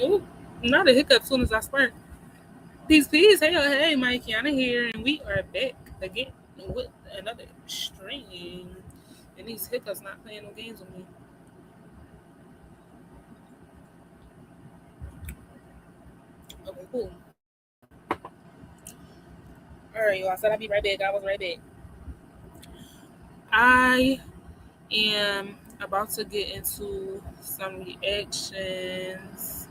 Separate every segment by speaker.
Speaker 1: Ooh, not a hiccup soon as I spark. Peace, peace. Hey, Mike, Kiana here, and we are back again with another stream. And these hiccups not playing no games with me. Okay, cool. All right, y'all. I said I'd be right back. I was right back. I am about to get into some reactions.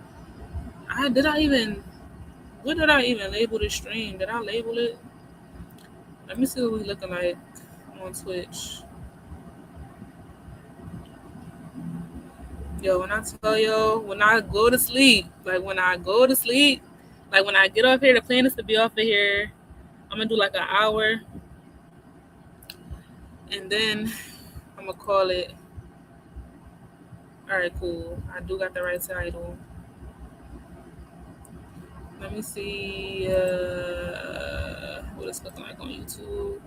Speaker 1: I did I even what did I even label the stream? Did I label it? Let me see what we looking like on Twitch. Yo, when I tell yo, when I go to sleep, like when I get off here, the plan is to be off of here. I'm gonna do like an hour, and then I'm gonna call it. All right, cool. I do got the right title. Let me see what it's looking like on YouTube.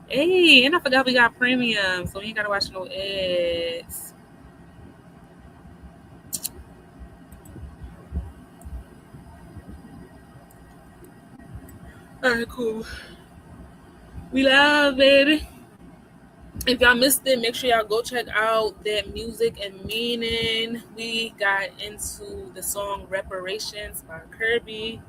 Speaker 1: Hey, and I forgot we got premium, so we ain't gotta watch no ads. All right, cool. We love, baby. If y'all missed it, make sure y'all go check out that Music and Meaning. We got into the song Reparations by Kirby.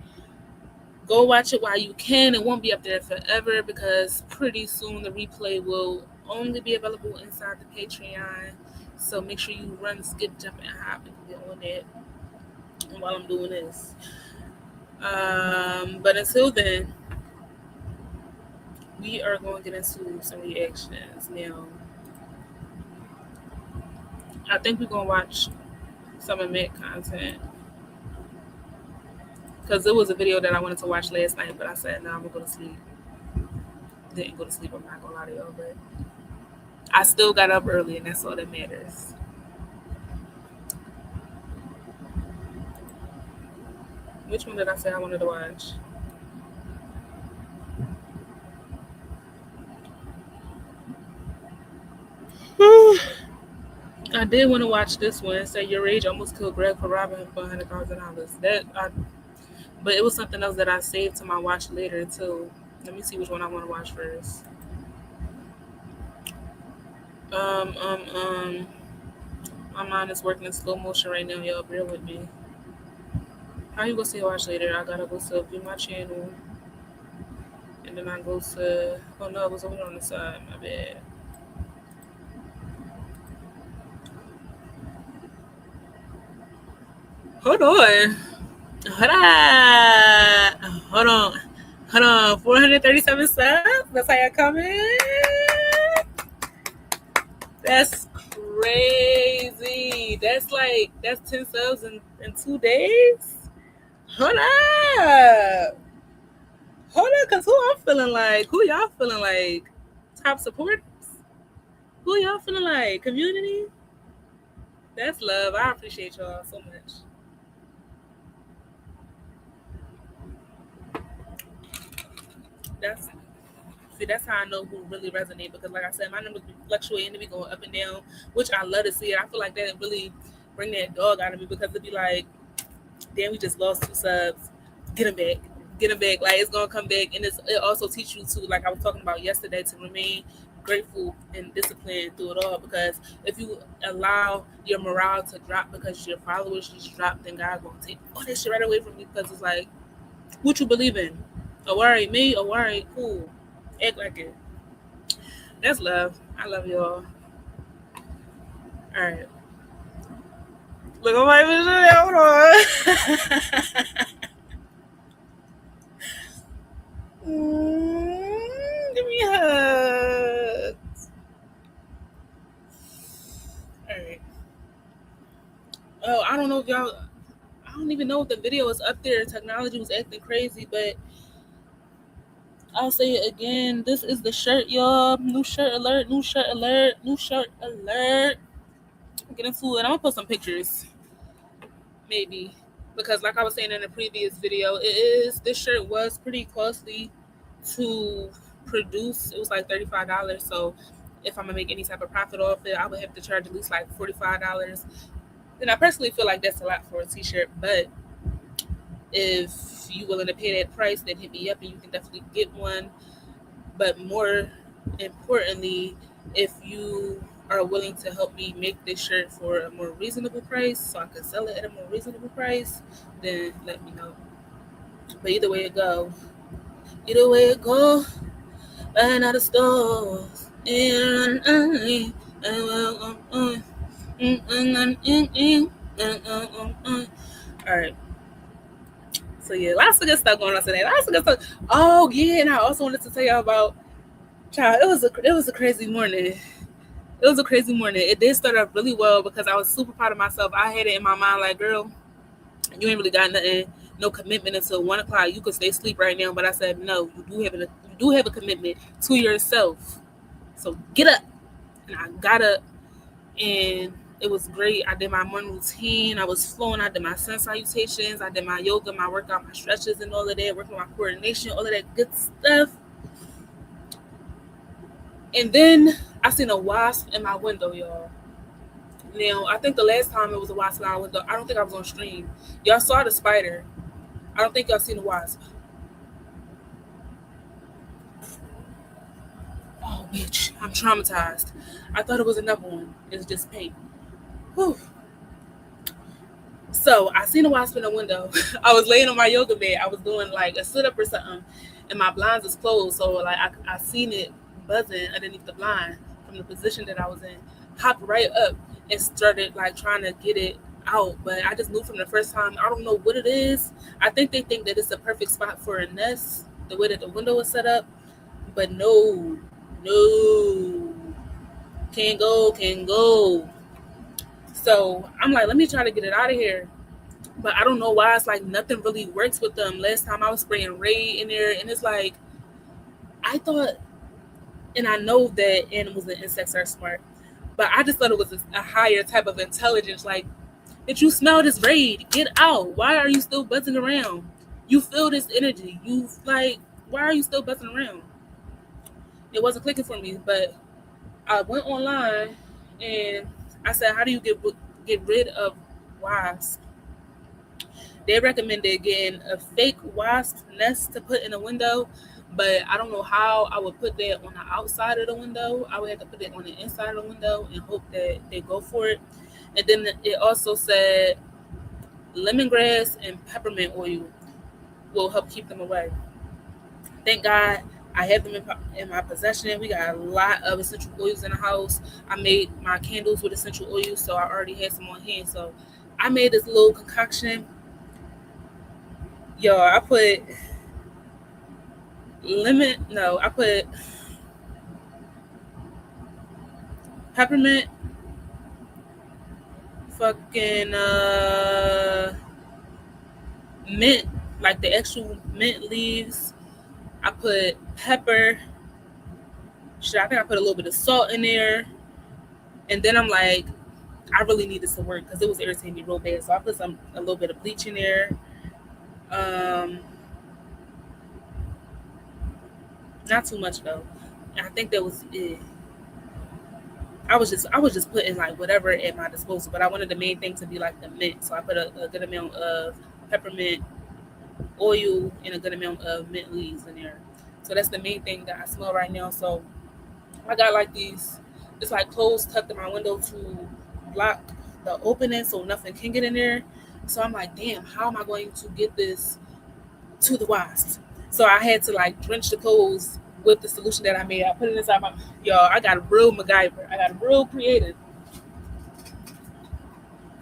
Speaker 1: Go watch it while you can. It won't be up there forever because pretty soon the replay will only be available inside the Patreon. So make sure you run, skip, jump, and hop and get on it while I'm doing this. But until then, we are going to get into some reactions. Now, I think we're going to watch some of Mick content because it was a video that I wanted to watch last night, but I said, no, I'm going to go to sleep. Didn't go to sleep, I'm not going to lie to y'all, but I still got up early, and that's all that matters. Which one did I say I wanted to watch? I did want to watch this one. Say Your Age Almost Killed Greg for robbing him for $100,000. But it was something else that I saved to my watch later too. Let me see which one I want to watch first. Um, um, um. My mind is working in slow motion right now. Y'all bear with me. How you gonna see watch later? I gotta go to view my channel, and then I go to. Oh no, it was over on the side. My bad. Hold on. Hold on. Hold on. Hold on. 437 subs. That's how y'all coming. That's crazy. That's 10 subs in 2 days. Hold up. Hold up, cause who I'm feeling like? Who y'all feeling like? Top supporters? Who y'all feeling like? Community? That's love. I appreciate y'all so much. That's that's how I know who really resonate because like I said, my numbers be fluctuating, they be going up and down, which I love to see it. I feel like that really bring that dog out of me because it'd be like, damn, we just lost 2 subs. Get them back. Get them back. Like it's gonna come back, and it also teach you to, like I was talking about yesterday, to remain grateful and disciplined through it all. Because if you allow your morale to drop because your followers just drop, then God's gonna take all that shit right away from you. Because it's like, what you believe in? Oh, all right, me. Oh, all right, cool. Act like it. That's love. I love y'all. All right. Look, I'm like, hold on. Give me a hug. All right. Oh, I don't know if y'all. I don't even know if the video is up there. Technology was acting crazy, but I'll say it again. This is the shirt, y'all. New shirt alert. New shirt alert. New shirt alert. Get into it. I'm gonna put some pictures, maybe, because like I was saying in the previous video, this shirt was pretty costly to produce. It was like $35. So if I'm gonna make any type of profit off it, I would have to charge at least like $45. And I personally feel like that's a lot for a t-shirt, but if you willing to pay that price, then hit me up and you can definitely get one. But more importantly, if you are willing to help me make this shirt for a more reasonable price so I can sell it at a more reasonable price, then let me know. But either way it go, buying out the stores. All right. So yeah, lots of good stuff going on today. Lots of good stuff. Oh yeah, and I also wanted to tell y'all about child. It was a crazy morning. It was a crazy morning. It did start off really well because I was super proud of myself. I had it in my mind like, girl, you ain't really got nothing, no commitment until 1 o'clock. You could stay asleep right now, but I said no. You do have a commitment to yourself. So get up. And I got up, and it was great. I did my morning routine. I was flowing. I did my sun salutations. I did my yoga, my workout, my stretches, and all of that. Working my coordination, all of that good stuff. And then I seen a wasp in my window, y'all. Now, I think the last time it was a wasp in my window, I don't think I was on stream. Y'all saw the spider. I don't think y'all seen the wasp. Oh, bitch. I'm traumatized. I thought it was another one. It's just paint. Whew. So I seen a wasp in the window. I was laying on my yoga mat. I was doing like a sit up or something, and my blinds is closed. So like I seen it buzzing underneath the blind from the position that I was in. Hopped right up and started like trying to get it out, but I just knew from the first time. I don't know what it is. I think they think that it's a perfect spot for a nest, the way that the window is set up. But no, can't go. So I'm like, let me try to get it out of here. But I don't know why it's like nothing really works with them. Last time I was spraying Raid in there, and it's like I thought, and I know that animals and insects are smart, but I just thought it was a higher type of intelligence. Like, did you smell this Raid? Get out! Why are you still buzzing around? You feel this energy. You like, why are you still buzzing around? It wasn't clicking for me, but I went online and I said, how do you get rid of wasps? They recommended getting a fake wasp nest to put in a window, but I don't know how I would put that on the outside of the window. I would have to put it on the inside of the window and hope that they go for it. And then it also said lemongrass and peppermint oil will help keep them away. Thank God I have them in my possession. We got a lot of essential oils in the house. I made my candles with essential oils, so I already had some on hand. So I made this little concoction. Yo, I put I put peppermint, fucking mint, like the actual mint leaves. I put pepper. I think I put a little bit of salt in there. And then I'm like, I really need this to work because it was irritating me real bad. So I put a little bit of bleach in there. Not too much though. I think that was it. I was just putting like whatever at my disposal, but I wanted the main thing to be like the mint. So I put a good amount of peppermint oil and a good amount of mint leaves in there. So that's the main thing that I smell right now. So I got like these, it's like clothes tucked in my window to block the opening so nothing can get in there. So I'm like, damn, how am I going to get this to the wasps? So I had to like drench the clothes with the solution that I made. I put it inside y'all, I got real MacGyver. I got real creative,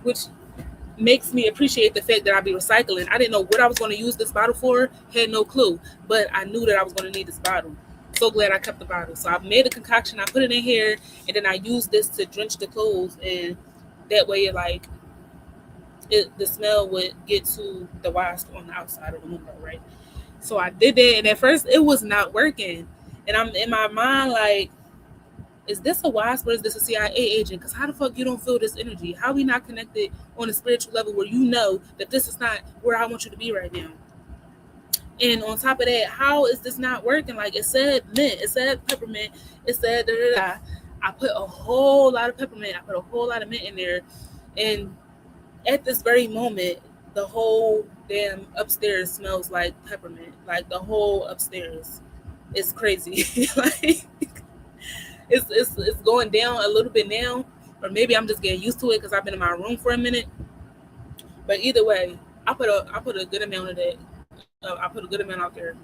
Speaker 1: which makes me appreciate the fact that I be recycling. I didn't know what I was going to use this bottle for, had no clue, but I knew that I was going to need this bottle. So glad I kept the bottle. So I made a concoction, I put it in here, and then I used this to drench the clothes, and that way the smell would get to the wasp on the outside of the window, right? So I did that, and at first it was not working. And I'm in my mind like, is this a wasp or is this a CIA agent? Because how the fuck you don't feel this energy? How we not connected on a spiritual level where you know that this is not where I want you to be right now? And on top of that, how is this not working? Like, it said mint, it said peppermint, it said da da da. I put a whole lot of peppermint, I put a whole lot of mint in there, and At this very moment, the whole damn upstairs smells like peppermint. Like the whole upstairs. It's crazy. Like it's going down a little bit now, or maybe I'm just getting used to it because I've been in my room for a minute. But either way, I put a good amount of that. I put a good amount out there,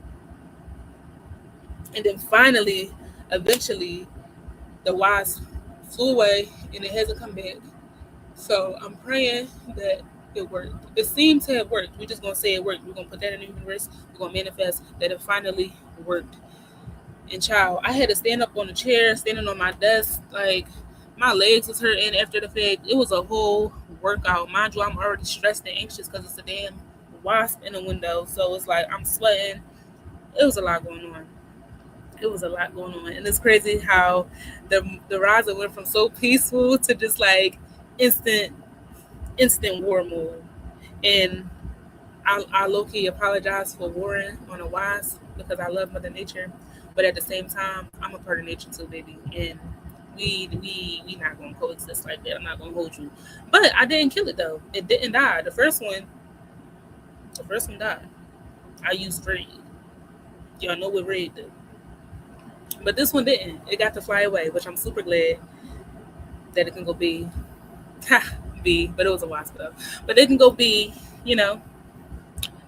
Speaker 1: and then finally, eventually, the wasp flew away and it hasn't come back. So I'm praying that it worked. It seemed to have worked. We're just gonna say it worked. We're gonna put that in the universe. We're gonna manifest that it finally worked. And child, I had to stand up on the chair, standing on my desk, like my legs was hurting after the fact. It was a whole workout. Mind you, I'm already stressed and anxious because it's a damn wasp in the window. So it's like I'm sweating. It was a lot going on. It was a lot going on. And it's crazy how the Raza went from so peaceful to just like instant instant war mode. And I low key apologize for warring on a wasp because I love Mother Nature, but at the same time, I'm a part of nature too, baby, and we not gonna coexist like that. I'm not gonna hold you, but I didn't kill it though. It didn't die. The first one died. I used raid. Y'all know what raid do, but this one didn't. It got to fly away, which I'm super glad that it can go be, ha, be, but it was a wasp though. But it can go be, you know,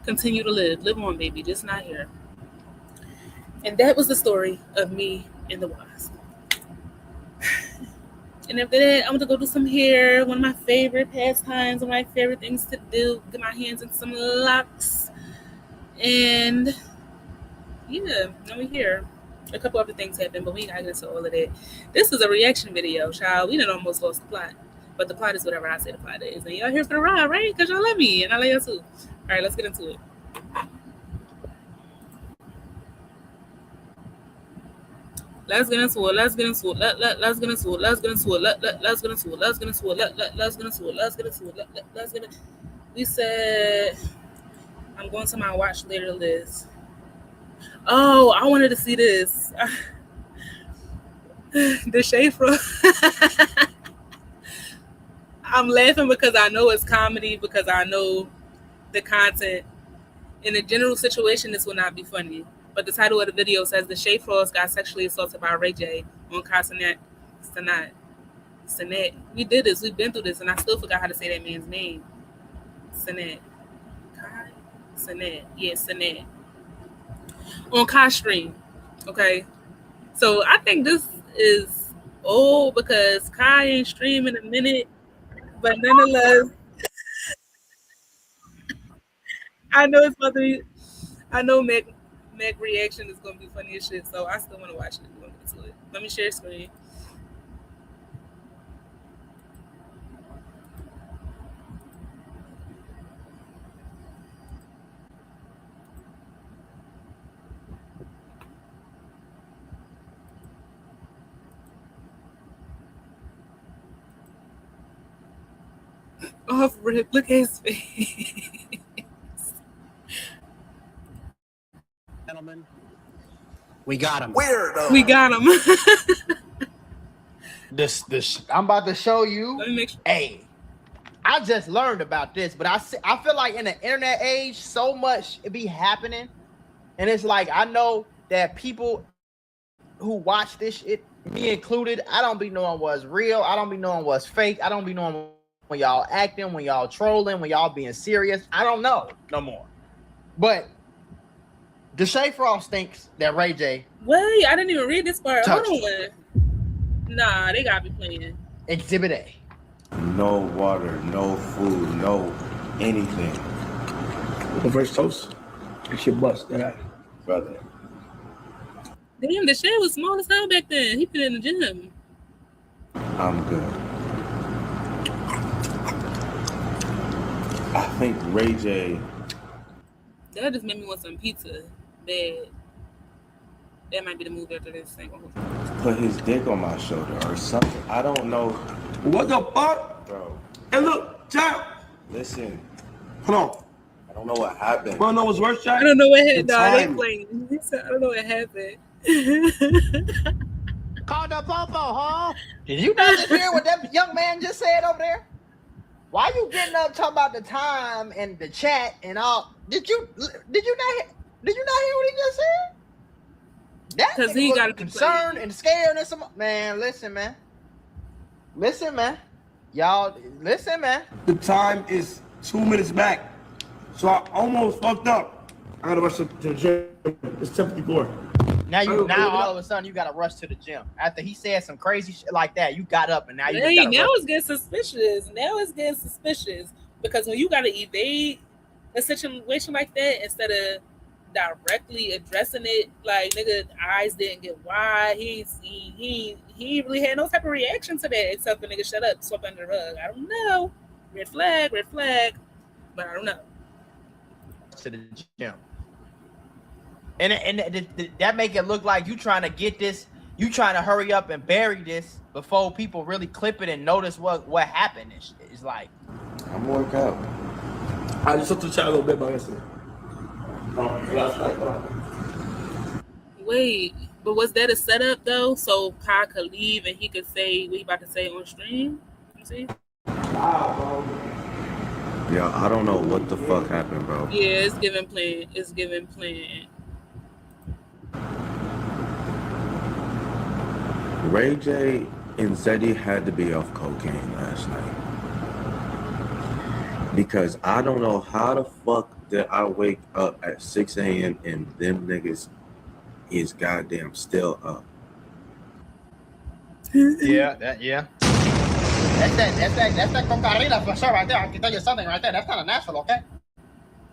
Speaker 1: continue to live on, baby, just not here. And that was the story of me and the wasp. And after that, I'm gonna go do some hair. One of my favorite pastimes, one of my favorite things to do. Get my hands in some locks. And yeah, now we here. A couple other things happened, but we ain't gotta get into all of that. This is a reaction video, child. We done almost lost the plot. But the plot is whatever I say the plot is. And y'all here for the ride, right? Because y'all love me and I love y'all too. All right, let's get into it. Let's get into it. Let's get into it. Let's get into it. Let's get into it. Let's get into it. Let's get into it. Let's get into it. Let's get into it. Let's get into it. We said I'm going to my watch later list. Oh, I wanted to see this. The shade from. I'm laughing because I know it's comedy because I know the content. In a general situation, this will not be funny. But the title of the video says the Shea Frost got sexually assaulted by Ray J on Sinat. We did this. We've been through this, and I still forgot how to say that man's name. Sinat. Kai? Sinat. Yeah, Sinat. On Kai Stream. Okay. So I think this is old because Kai ain't streaming in a minute. But nonetheless, I know it's supposed to be. I know Meg reaction is gonna be funny as shit, so I still want to watch it. We're gonna get to it. Let me share screen. Off rip, look at his face.
Speaker 2: Gentlemen, we got him.
Speaker 3: Weirdo.
Speaker 1: We got him.
Speaker 2: This I'm about to show you.
Speaker 1: Let me make sure.
Speaker 2: Hey, I just learned about this, but I feel like in the internet age, so much it be happening, and it's like I know that people who watch this shit, me included, I don't be knowing what's real. I don't be knowing what's fake. I don't be knowing when y'all acting, when y'all trolling, when y'all being serious. I don't know no more. But the Shea Frost thinks that Ray J.
Speaker 1: Wait, I didn't even read this part. Hold
Speaker 2: touched
Speaker 1: on. Nah, they gotta be playing.
Speaker 2: Exhibit A.
Speaker 3: No water, no food, no anything.
Speaker 4: The first toast, you should bust that.
Speaker 3: Brother.
Speaker 1: Damn, the shed was small as hell back then. He been in the gym.
Speaker 3: I'm good. I think Ray J.
Speaker 1: That just made me want some pizza. Bad. That might be the move after this thing.
Speaker 3: put his dick on my shoulder or something. I don't know.
Speaker 4: What the fuck?
Speaker 3: Bro,
Speaker 4: Hey, look, Jack.
Speaker 3: listen.
Speaker 4: Hold on.
Speaker 3: I don't know what happened.
Speaker 4: Wanna know what's worse, Jack?
Speaker 1: I don't know what happened.
Speaker 4: The
Speaker 1: Nah, they
Speaker 4: timing.
Speaker 1: playing. He said, I don't know what happened.
Speaker 2: Call the popo, huh? Did you not just hear what that young man just said over there? Why you getting up talking about the time and the chat and all? Did you not hear what he just said? That
Speaker 1: Because
Speaker 2: nigga
Speaker 1: he got to
Speaker 2: looking
Speaker 1: be
Speaker 2: concerned
Speaker 1: played.
Speaker 2: and scared and some man. Listen, man. Y'all, listen, man.
Speaker 4: The time is 2 minutes back. So I almost fucked up. I gotta rush to the gym. It's 10:54.
Speaker 2: Now all of a sudden you gotta rush to the gym. After he said some crazy shit like that, you got up and now you just
Speaker 1: Hey,
Speaker 2: gotta
Speaker 1: now
Speaker 2: rush.
Speaker 1: it's getting suspicious. Because when you got to evade a situation like that instead of directly addressing it, like nigga eyes didn't get wide. He ain't really had no type of reaction to that except for nigga shut up, swept under the rug. I don't know. Red flag, but I don't know.
Speaker 2: To the gym. And that make it look like you trying to get this, you trying to hurry up and bury this before people really clip it and notice what happened. It's like
Speaker 3: I'm working out.
Speaker 4: I just took the chat a little bit by yesterday.
Speaker 1: Wait, but was that a setup though? So Kai could leave and he could say what he about to say on stream? You see?
Speaker 3: Yeah, I don't know what the fuck happened, bro.
Speaker 1: Yeah, it's giving plan. It's giving plan.
Speaker 3: Ray J and Zeddy had to be off cocaine last night. Because I don't know how the fuck did I wake up at 6 a.m. and them niggas is goddamn still up.
Speaker 2: yeah. That's that cocaine for sure right there. I can tell you something right there. That's not a natural, okay?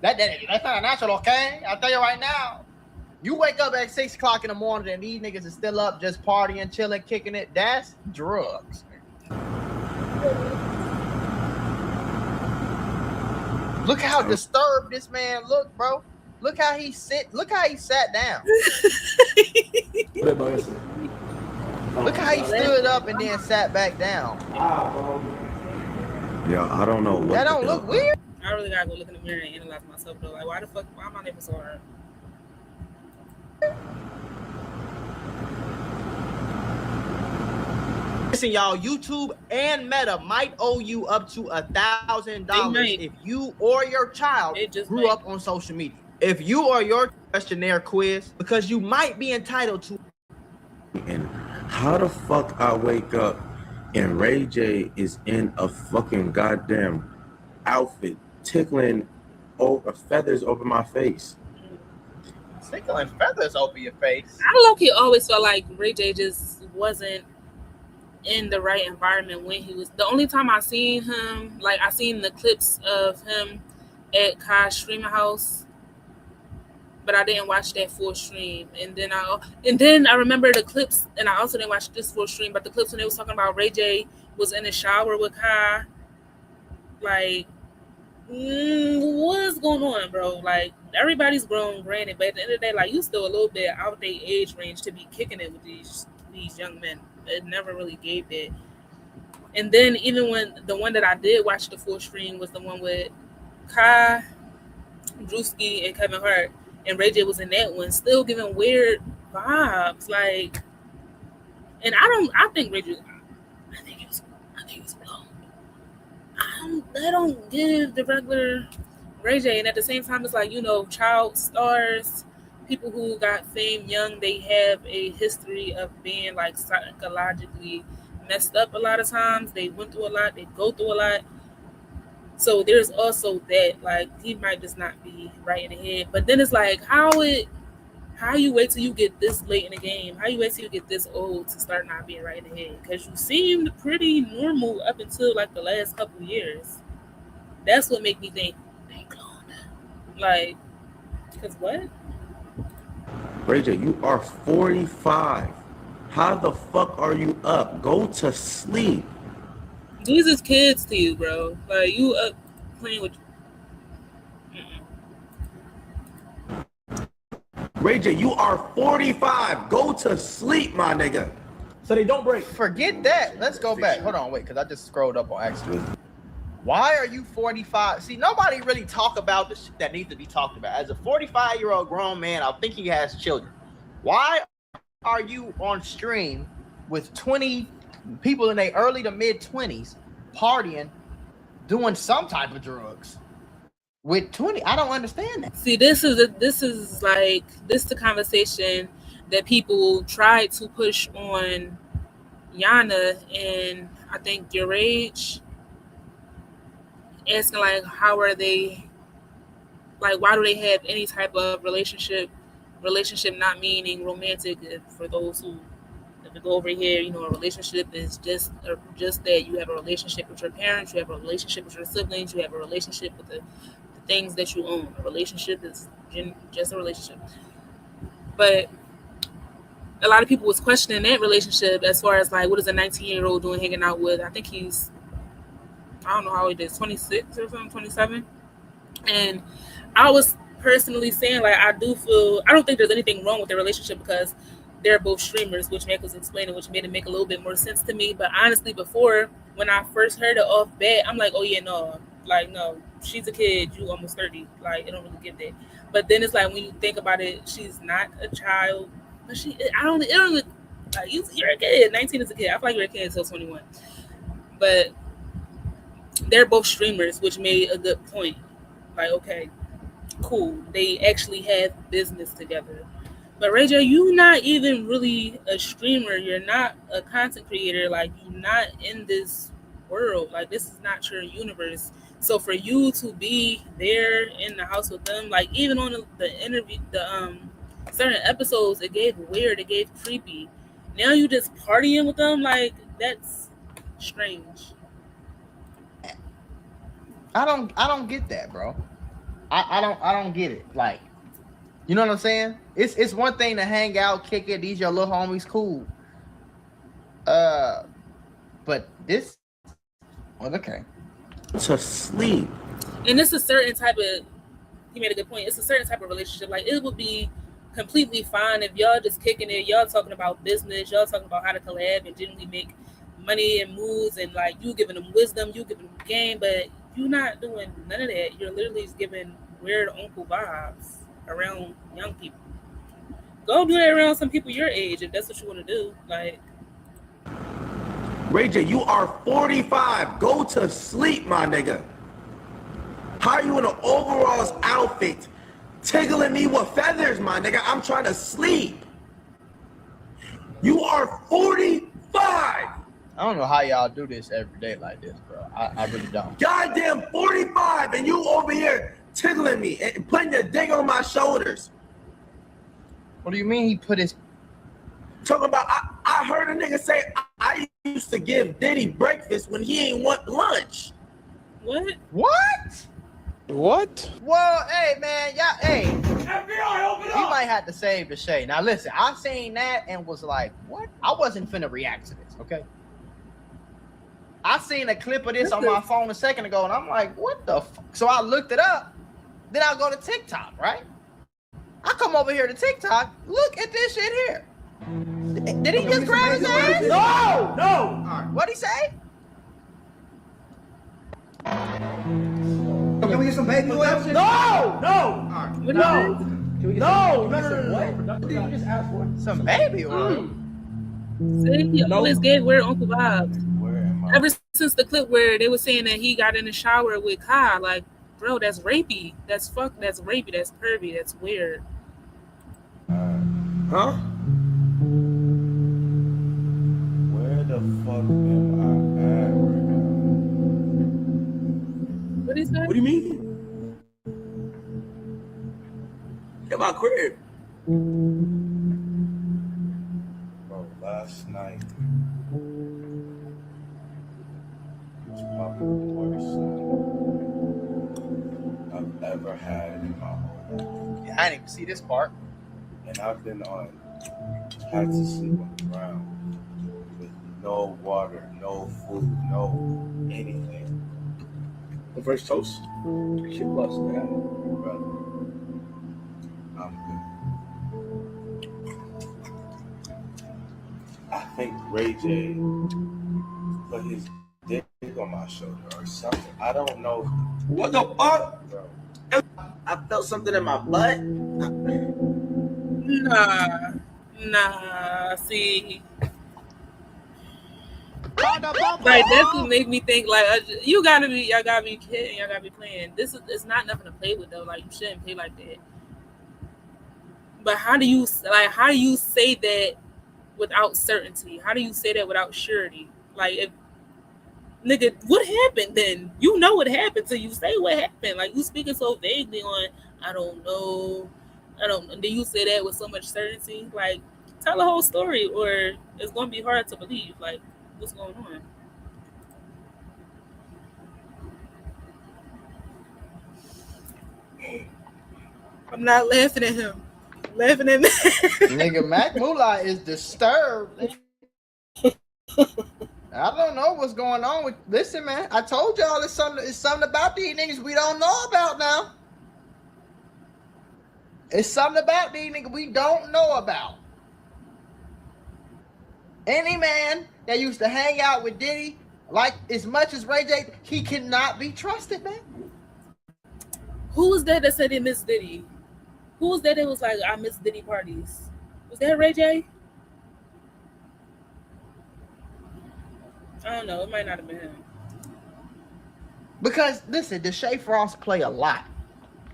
Speaker 2: That's not a natural, okay? I'll tell you right now. You wake up at 6 o'clock in the morning and these niggas is still up, just partying, chilling, kicking it. That's drugs. Look how disturbed this man looked, bro. Look how he sat down. Look how he stood up and then sat back down.
Speaker 3: Yeah, I don't know what.
Speaker 2: That don't look weird.
Speaker 1: I really gotta go look in the mirror and analyze myself though. Like, why am I neighbor so hard?
Speaker 2: Listen, y'all, YouTube and Meta might owe you up to $1,000 if you or your child grew up on social media. If you or your questionnaire quiz, because you might be entitled to.
Speaker 3: And how the fuck I wake up and Ray J is in a fucking goddamn outfit tickling over feathers over my face.
Speaker 2: Tickling feathers over your face?
Speaker 1: I low-key always felt like Ray J just wasn't in the right environment when he was. The only time I seen him, like I seen the clips of him at Kai's streaming house, but I didn't watch that full stream. And then I remember the clips, and I also didn't watch this full stream, but the clips when they was talking about Ray J was in the shower with Kai. Like, what's going on, bro? Like, everybody's grown, granted, but at the end of the day, like, you still a little bit out their age range to be kicking it with these young men. It never really gave that. And then even when the one that I did watch the full stream was the one with Kai, Drewski, and Kevin Hart, and Ray J was in that one, still giving weird vibes. Like, and I think Ray J, I think he was blown. They don't give the regular Ray J, and at the same time, it's like, you know, child stars, people who got fame young, they have a history of being like psychologically messed up a lot of times. They went through a lot, they go through a lot. So there's also that, like, he might just not be right in the head. But then it's like, how you wait till you get this late in the game? How you wait till you get this old to start not being right in the head? Because you seemed pretty normal up until like the last couple of years. That's what make me think they cloned him. Like, because what?
Speaker 3: Ray J, you are 45. How the fuck are you up? Go to sleep.
Speaker 1: These is kids to you, bro. Like, you up playing with.
Speaker 3: Ray J, you are 45. Go to sleep, my nigga.
Speaker 4: So they don't break.
Speaker 2: Forget that. Let's go back. Hold on, wait, because I just scrolled up on accident. Why are you 45? See, nobody really talk about the shit that needs to be talked about. As a 45-year-old grown man, I think he has children. Why are you on stream with 20 people in their early to mid 20s partying doing some type of drugs with 20. I don't understand that.
Speaker 1: See, this is the conversation that people try to push on Yana and I think your age, asking like how are they, like why do they have any type of relationship not meaning romantic. For those who, if we go over here, a relationship is just that you have a relationship with your parents, you have a relationship with your siblings, you have a relationship with the things that you own. A relationship is just a relationship. But a lot of people was questioning that relationship as far as like what is a 19-year-old doing hanging out with, I think he's, I don't know how old he is, 26 or something, 27. And I was personally saying like I don't think there's anything wrong with their relationship because they're both streamers, which Meg was explaining, which made it make a little bit more sense to me. But honestly, before, when I first heard it off bat, I'm like, oh yeah, no, like no, she's a kid, you almost 30, like it don't really give that. But then it's like when you think about it, she's not a child, but it don't really, like you're a kid. 19 is a kid. I feel like you're a kid until 21. But they're both streamers, which made a good point. Like, okay, cool. They actually have business together. But Ray J, you not even really a streamer. You're not a content creator. Like, you're not in this world. Like, this is not your universe. So for you to be there in the house with them, like even on the interview, the certain episodes, it gave weird, it gave creepy. Now you just partying with them, like that's strange.
Speaker 2: I don't get that, bro. I don't get it. Like, you know what I'm saying? It's one thing to hang out, kick it, these your little homies, cool. But this, well, okay.
Speaker 3: To sleep.
Speaker 1: And it's a certain type of, he made a good point, it's a certain type of relationship. Like it would be completely fine if y'all just kicking it, y'all talking about business, y'all talking about how to collab and generally make money and moves, and like you giving them wisdom, you giving them game, but you're not doing none of that. You're literally just giving weird uncle vibes around young people. Go do that around some people your age if that's what you want to do. Like,
Speaker 3: Ray J, you are 45. Go to sleep, my nigga. How are you in an overalls outfit tickling me with feathers, my nigga? I'm trying to sleep. You are 45.
Speaker 2: I don't know how y'all do this every day like this, bro. I really don't.
Speaker 3: Goddamn 45, and you over here tickling me and putting your dick on my shoulders.
Speaker 2: What do you mean he put his...
Speaker 3: Talking about, I heard a nigga say I used to give Diddy breakfast when he ain't want lunch.
Speaker 1: what?
Speaker 2: What? Well, hey, man, y'all, hey.
Speaker 4: FBI, open
Speaker 2: You might have to save the shade. Now, listen, I seen that and was like, what? I wasn't finna react to this, okay? I seen a clip of this on my phone a second ago, and I'm like, what the fuck? So I looked it up. Then I go to TikTok, right? I come over here to TikTok. Look at this shit here. Did he just grab his ass?
Speaker 4: No!
Speaker 2: All right, what'd he say?
Speaker 5: Can we get some baby oil?
Speaker 4: No! No!
Speaker 1: What
Speaker 4: No!
Speaker 5: Can we get
Speaker 4: No!
Speaker 5: What did you just ask for?
Speaker 2: Some baby oil.
Speaker 1: See, he always gave weird uncle vibes.
Speaker 3: Where am I?
Speaker 1: Ever since the clip where they were saying that he got in the shower with Kai, like, bro, that's rapey. That's rapey. That's pervy. That's weird.
Speaker 3: Huh? Where the fuck am I at right now?
Speaker 1: What is that?
Speaker 3: What do you mean? In my crib. Bro, last night was probably the worst night I've ever had in my whole life.
Speaker 2: Yeah, I didn't even see this part.
Speaker 3: And I've been had to sleep on the ground with no water, no food, no anything.
Speaker 4: The first toast. Shit plus, man.
Speaker 3: Brother, I'm good. I think Ray J put his dick on my shoulder or something. I don't know.
Speaker 4: What the fuck?
Speaker 3: Bro. I felt something in my butt.
Speaker 1: Nah. See, Like that's what make me think like y'all gotta be kidding, y'all gotta be playing. It's not nothing to play with though. Like you shouldn't play like that. But how do you say that without certainty? How do you say that without surety? Like if nigga, what happened then? You know what happened, so you say what happened. Like you speaking so vaguely on I don't know. Do you say that with so much certainty? Like tell the whole story or it's gonna be hard to believe. Like what's going on? I'm not laughing at him. I'm laughing at me.
Speaker 2: Nigga, Mac Moolah is disturbed. I don't know what's going on with. Listen, man, I told y'all it's something about these niggas we don't know about now. It's something about these niggas we don't know about. Any man that used to hang out with Diddy, like as much as Ray J, he cannot be trusted, man.
Speaker 1: Who was that said they miss Diddy? Who was that was like, I miss Diddy parties? Was that Ray J? I don't know. It might not have been him.
Speaker 2: Because listen, Deshae Frost play a lot.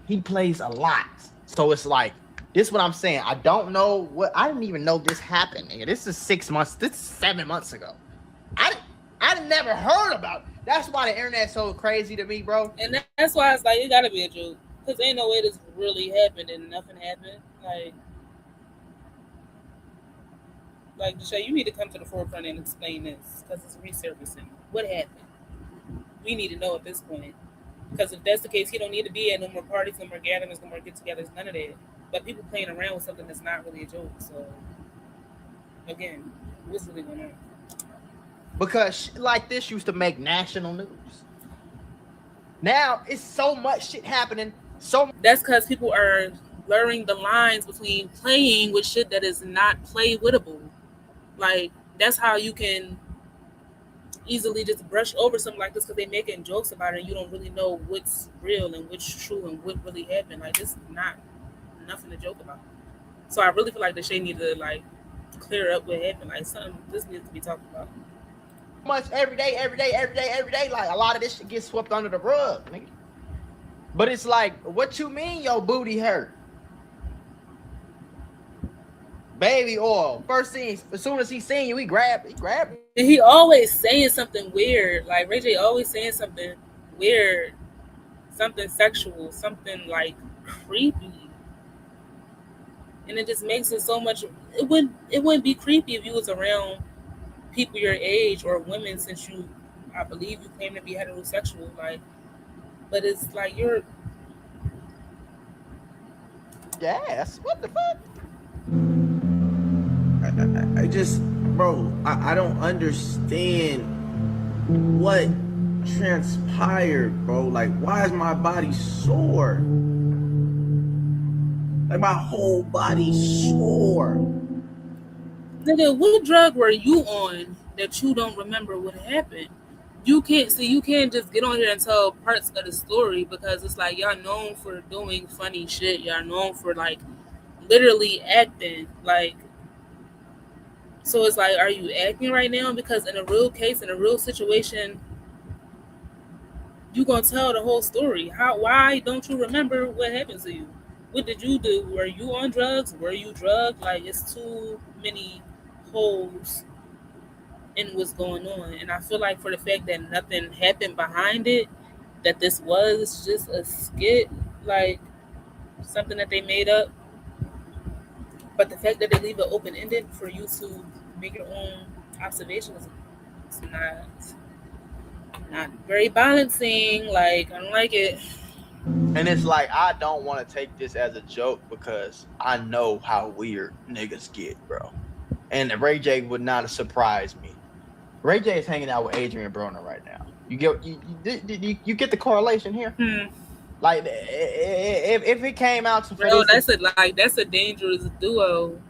Speaker 2: He plays a lot. So it's like, this is what I'm saying. I don't know what. I didn't even know this happened. Nigga. This is 6 months. This is 7 months ago. I never heard about it. That's why the internet's so crazy to me, bro.
Speaker 1: And that's why it's like, it gotta be a joke. Because ain't no way this really happened and nothing happened. Like Deshae, you need to come to the forefront and explain this. Because it's resurfacing. What happened? We need to know at this point. Because if that's the case, he don't need to be at no more parties, no more gatherings, no more get-togethers, none of that. But people playing around with something that's not really a joke. So, again, what's really going on?
Speaker 2: Because shit like this used to make national news. Now, it's so much shit happening.
Speaker 1: That's because people are blurring the lines between playing with shit that is not play-wittable. Like, that's how you can easily just brush over something like this because they're making jokes about it and you don't really know what's real and what's true and what really happened. Like, this is not nothing to joke about. So I really feel like the shade need to like clear up what happened. Like something this needs to be talked about.
Speaker 2: Much every day. Like a lot of this shit gets swept under the rug, nigga. But it's like, what you mean your booty hurt? Baby oil. First thing, as soon as he seen you, he grabbed it.
Speaker 1: And he always saying something weird. Like Ray J always saying something weird, something sexual, something like creepy. And it just makes it so much. It wouldn't be creepy if you was around people your age or women, since I believe you claim to be heterosexual. Like, but it's like you're.
Speaker 2: Yes. What the fuck?
Speaker 3: I just, bro, I don't understand what transpired, bro. Like, why is my body sore? Like, my whole body sore.
Speaker 1: Nigga, what drug were you on that you don't remember what happened? You can't just get on here and tell parts of the story because it's like y'all known for doing funny shit. Y'all known for like literally acting. Like, so it's like, are you acting right now? Because in a real case, in a real situation, you gonna tell the whole story. Why don't you remember what happened to you? What did you do? Were you on drugs? Were you drugged? Like, it's too many holes in what's going on. And I feel like for the fact that nothing happened behind it, that this was just a skit, like something that they made up. But the fact that they leave it open-ended for you to make your own observations, it's not very balancing. Like, I don't like it.
Speaker 2: And it's like, I don't want to take this as a joke because I know how weird niggas get, bro. And Ray J would not surprise me. Ray J is hanging out with Adrian Broner right now. You get the correlation here? Like, if it came out to
Speaker 1: bro, that's a dangerous duo.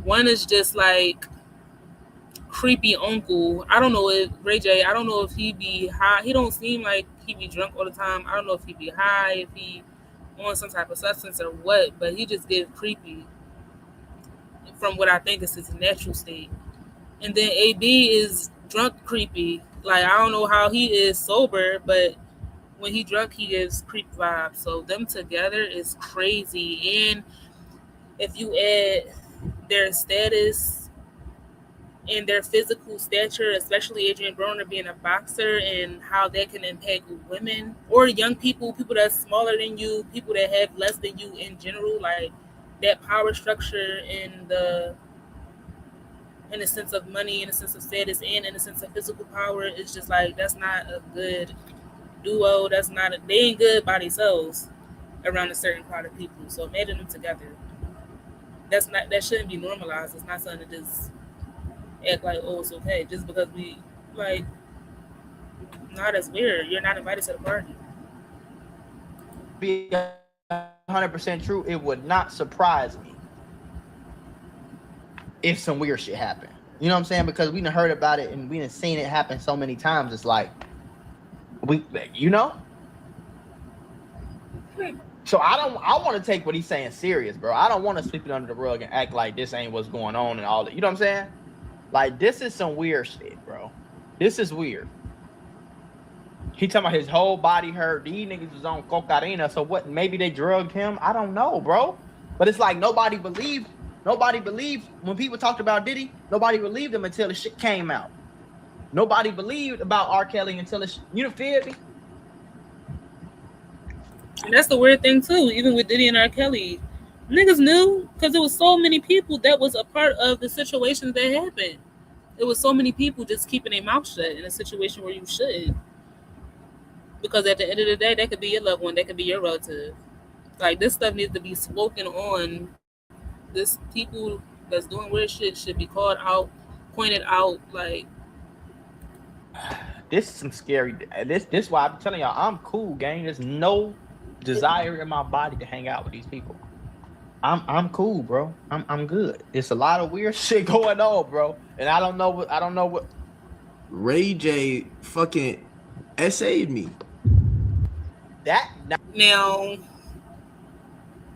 Speaker 1: One is just like creepy uncle. I don't know if Ray J, I don't know if he be high. He don't seem like he be drunk all the time. I don't know if he be high, if he on some type of substance or what, but he just gets creepy from what I think is his natural state. And then AB is drunk creepy. Like I don't know how he is sober, but when he drunk, he gives creep vibes. So them together is crazy. And if you add their status and their physical stature, especially Adrian Broner being a boxer, and how that can impact women or young people, people that's smaller than you, people that have less than you in general, like that power structure in the sense of money, in the sense of status, and in the sense of physical power, it's just like that's not a good duo. That's not they ain't good by themselves around a certain crowd of people. So imagine them together. That shouldn't be normalized. It's not something to just act like, oh, it's okay just because we like. Not as weird. You're not invited to the party.
Speaker 2: Be 100% true. It would not surprise me if some weird shit happened. You know what I'm saying? Because we done heard about it and we done seen it happen so many times. It's like you know. So I want to take what he's saying serious, bro. I don't want to sweep it under the rug and act like this ain't what's going on and all that. You know what I'm saying? Like this is some weird shit, bro. This is weird. He talking about his whole body hurt. These niggas was on cocaine. So what? Maybe they drugged him. I don't know, bro. But it's like nobody believed when people talked about Diddy. Nobody believed him until the shit came out. Nobody believed about R. Kelly until it. You feel me?
Speaker 1: And that's the weird thing too. Even with Diddy and R. Kelly, niggas knew because there was so many people that was a part of the situations that happened. It was so many people just keeping their mouth shut in a situation where you shouldn't. Because at the end of the day, that could be your loved one, that could be your relative. Like this stuff needs to be spoken on. This people that's doing weird shit should be called out, pointed out. Like
Speaker 2: this is some scary. This why I'm telling y'all I'm cool, gang. There's no desire in my body to hang out with these people. I'm cool, bro. I'm good. It's a lot of weird shit going on, bro. And I don't know what.
Speaker 3: Ray J fucking essayed me.
Speaker 1: now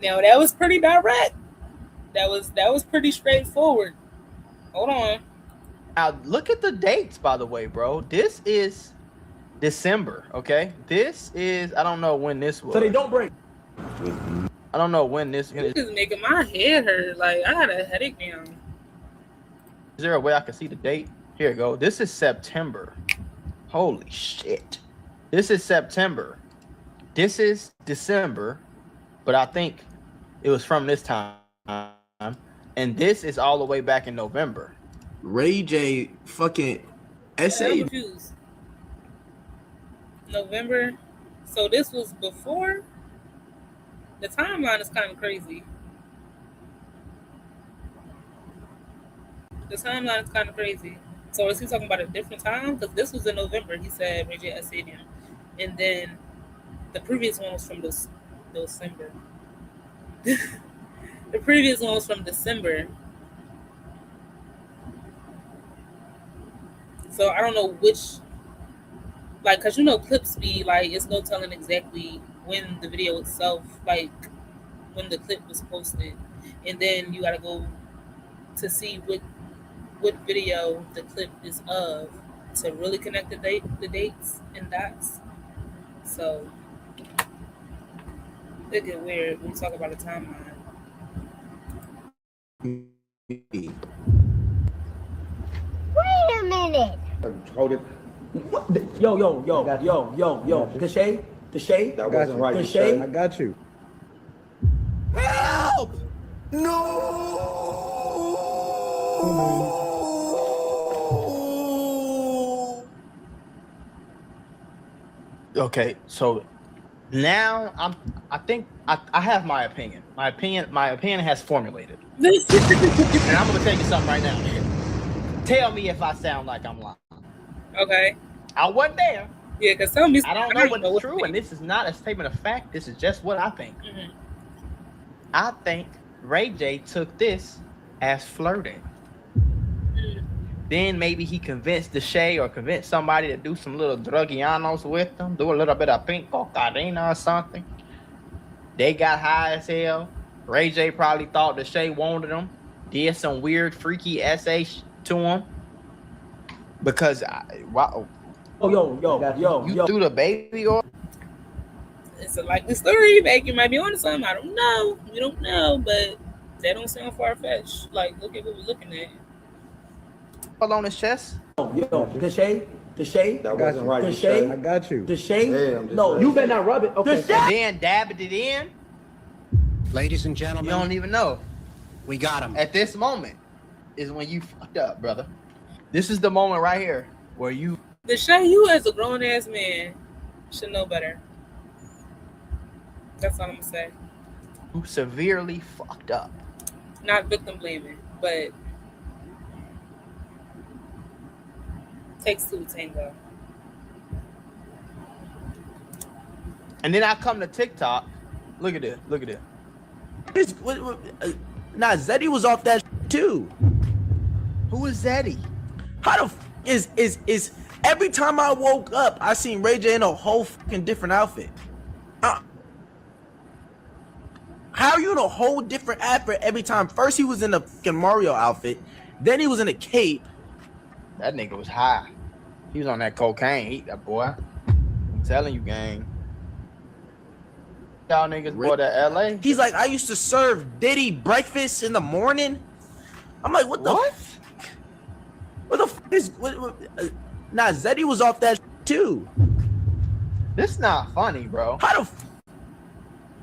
Speaker 1: that was pretty direct. That was pretty straightforward. Hold on.
Speaker 2: Now look at the dates, by the way, bro. This is December, okay? This is I don't know when this was.
Speaker 4: So they don't break.
Speaker 2: I don't know when this
Speaker 1: This is making my head hurt. Like I got a headache now.
Speaker 2: Is there a way I can see the date? Here you go. This is September. Holy shit. This is September. This is December, but I think it was from this time. And this is all the way back in November.
Speaker 3: Ray J fucking essay.
Speaker 1: I'm confused. November. So this was before? The timeline is kind of crazy. The timeline is kind of crazy. So is he talking about a different time? Because this was in November. He said Ray J essayed him. And then the previous one was from December. The previous one was from December. So I don't know which, like, because you know clips be, like, it's no telling exactly when the video itself, like, when the clip was posted. And then you got to go to see what video the clip is of to really connect the dates and dots. So it get weird when we talk about a timeline.
Speaker 3: Meeeee.
Speaker 6: Wait a minute.
Speaker 4: Hold it. What? Yo. The shade?
Speaker 5: That wasn't right.
Speaker 4: The shade?
Speaker 5: I got you.
Speaker 3: Help! No!
Speaker 2: Okay, so now I think I have my opinion. My opinion has formulated. And I'm gonna tell you something right now. Tell me if I sound like I'm lying.
Speaker 1: Okay.
Speaker 2: I wasn't there.
Speaker 1: Yeah, because tell me.
Speaker 2: I don't know what's true, and this is not a statement of fact. This is just what I think.
Speaker 1: Mm-hmm.
Speaker 2: I think Ray J took this as flirting. Then maybe he convinced Deshae or convinced somebody to do some little drugianos with them, do a little bit of pink cocaine or something. They got high as hell. Ray J probably thought Deshae wanted him, did some weird, freaky essay to him. Because wow, you threw the baby oil.
Speaker 1: It's a likely story. Back you might be onto something. I don't know. We don't know, but that don't sound far fetched. Like, look at what we're looking at.
Speaker 2: On his chest.
Speaker 4: The shade.
Speaker 5: That wasn't right.
Speaker 4: The shade.
Speaker 5: I got you.
Speaker 4: The shade.
Speaker 5: Damn,
Speaker 4: No, you better not rub it. Okay.
Speaker 2: And then dabbed it in.
Speaker 6: Ladies and
Speaker 2: You
Speaker 6: gentlemen,
Speaker 2: don't even know.
Speaker 6: we got him.
Speaker 2: At this moment is when you fucked up, brother. This is the moment right here where you
Speaker 1: The Shay, you as a grown ass man should know better. That's all I'm gonna say.
Speaker 2: severely fucked up.
Speaker 1: Not victim blaming, but takes two to tango.
Speaker 2: And then I come to TikTok. Look at this. Look at this.
Speaker 3: Nah, Zeddy was off that too.
Speaker 2: Who is Zeddy?
Speaker 3: How the is every time I woke up, I seen Ray J in a whole fucking different outfit. How are you in a whole different outfit every time? First he was in a fucking Mario outfit, then he was in a cape.
Speaker 2: That nigga was high. He was on that cocaine. That boy. I'm telling you, gang. Y'all niggas boy to LA.
Speaker 3: He's like, I used to serve Diddy breakfast in the morning. I'm like, what the? What the fuck is? Nah, Zeddy was off that too.
Speaker 2: This not funny, bro.
Speaker 3: How the?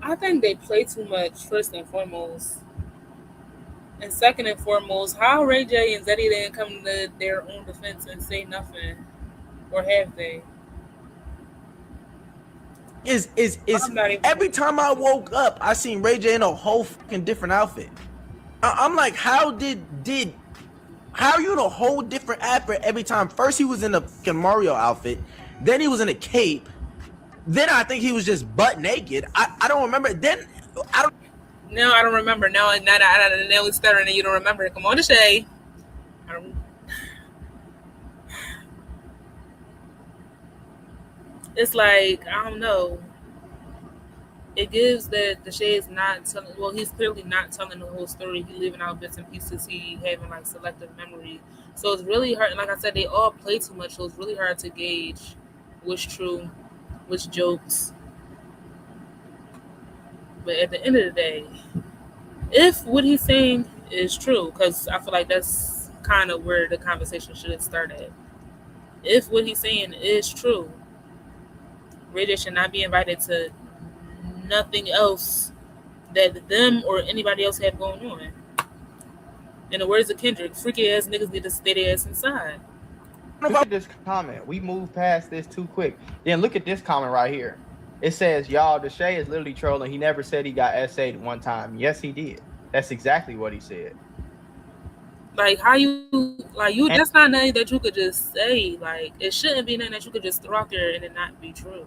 Speaker 1: I think they play too much, first and foremost. And second and foremost, how Ray J and Zeddy didn't come to their own defense and say nothing? Or have they?
Speaker 3: Is every time I woke up, I seen Ray J in a whole fucking different outfit. I'm like, how are you in a whole different outfit every time? First he was in a fucking Mario outfit, then he was in a cape, then I think he was just butt naked. I don't remember. Then I don't.
Speaker 1: No, I don't remember. Now we're stuttering and you don't remember. Come on, Shay. It's like, I don't know. It gives that the Shay is not telling. Well, he's clearly not telling the whole story. He's leaving out bits and pieces. He having like selective memory. So it's really hard. Like I said, they all play too much. So it's really hard to gauge what's true, which jokes. But at the end of the day, if what he's saying is true, because I feel like that's kind of where the conversation should have started. If what he's saying is true, Ray J should not be invited to nothing else that them or anybody else have going on. In the words of Kendrick, freaky ass niggas need to stay their ass inside.
Speaker 2: Look at this comment. We moved past this too quick. Then look at this comment right here. It says, y'all, the Shay is literally trolling. He never said he got essayed one time. Yes, he did. That's exactly what he said.
Speaker 1: Like, how you, that's not nothing that you could just say. Like, it shouldn't be nothing that you could just throw out there and it not be true.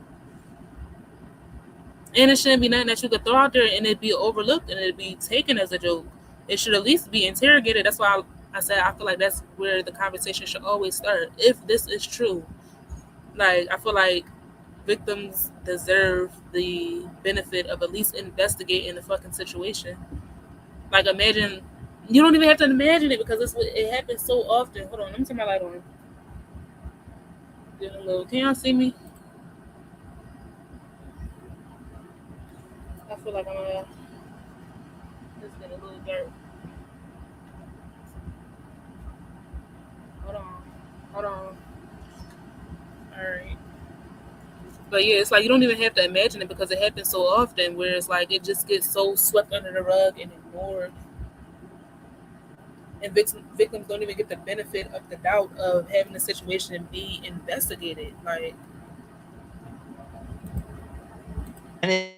Speaker 1: And it shouldn't be nothing that you could throw out there and it be overlooked and it be taken as a joke. It should at least be interrogated. That's why I said I feel like that's where the conversation should always start. If this is true, like, I feel like victims deserve the benefit of at least investigating the fucking situation. Like, imagine, you don't even have to imagine it because it happens so often. Hold on, let me turn my light on. Getting a little, can y'all see me? I feel like it's getting a little dark. Hold on. Alright. But yeah, it's like you don't even have to imagine it because it happens so often where it's like it just gets so swept under the rug and ignored. And victims don't even get the benefit of the doubt of having the situation be investigated. Like,
Speaker 2: And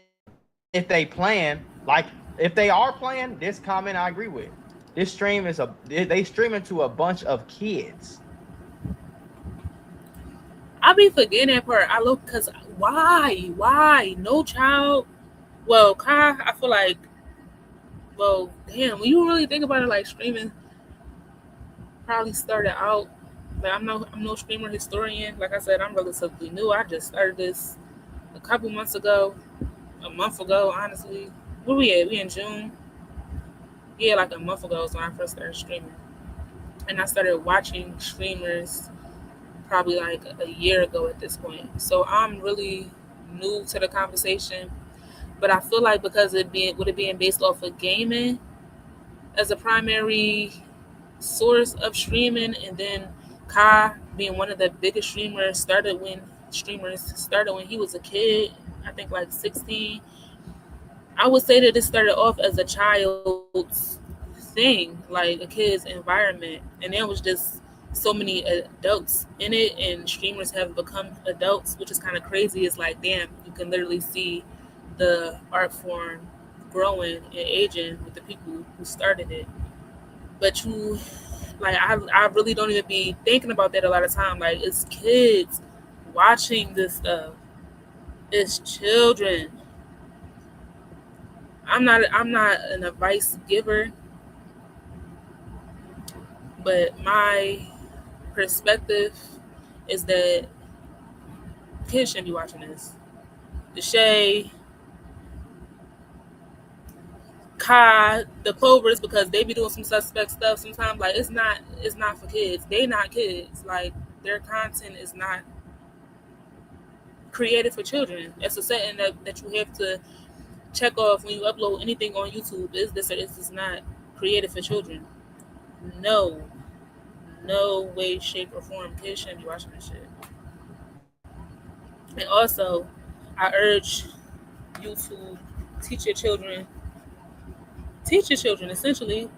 Speaker 2: if they plan, like if they are playing, this comment I agree with. This stream is they streaming to a bunch of kids.
Speaker 1: I be forgetting that part. I look, because why no child? Well, Kai, I feel like, well, damn, when you really think about it, like, streaming probably started out, like, I'm no streamer historian. Like I said, I'm relatively new. I just started this a couple months ago, a month ago, honestly. Where we at? We in June? Yeah, like a month ago is when I first started streaming. And I started watching streamers probably like a year ago at this point. So I'm really new to the conversation. But I feel like because it being based off of gaming as a primary source of streaming, and then Kai being one of the biggest streamers started when he was a kid, I think like 16. I would say that it started off as a child's thing, like a kid's environment, and there was just so many adults in it, and streamers have become adults, which is kind of crazy. It's like, damn, you can literally see the art form growing and aging with the people who started it. But you, like, I really don't even be thinking about that a lot of time. Like, it's kids watching this stuff. It's children. I'm not an advice giver, but my perspective is that kids shouldn't be watching this. Deshay, Kai, the Clovers, because they be doing some suspect stuff sometimes. Like, it's not for kids. They not kids. Like, their content is not created for children. It's a setting that you have to check off when you upload anything on YouTube. Is this or is this not created for children? No. No way, shape, or form. Kids shouldn't be watching this shit. And also, I urge you to teach your children essentially,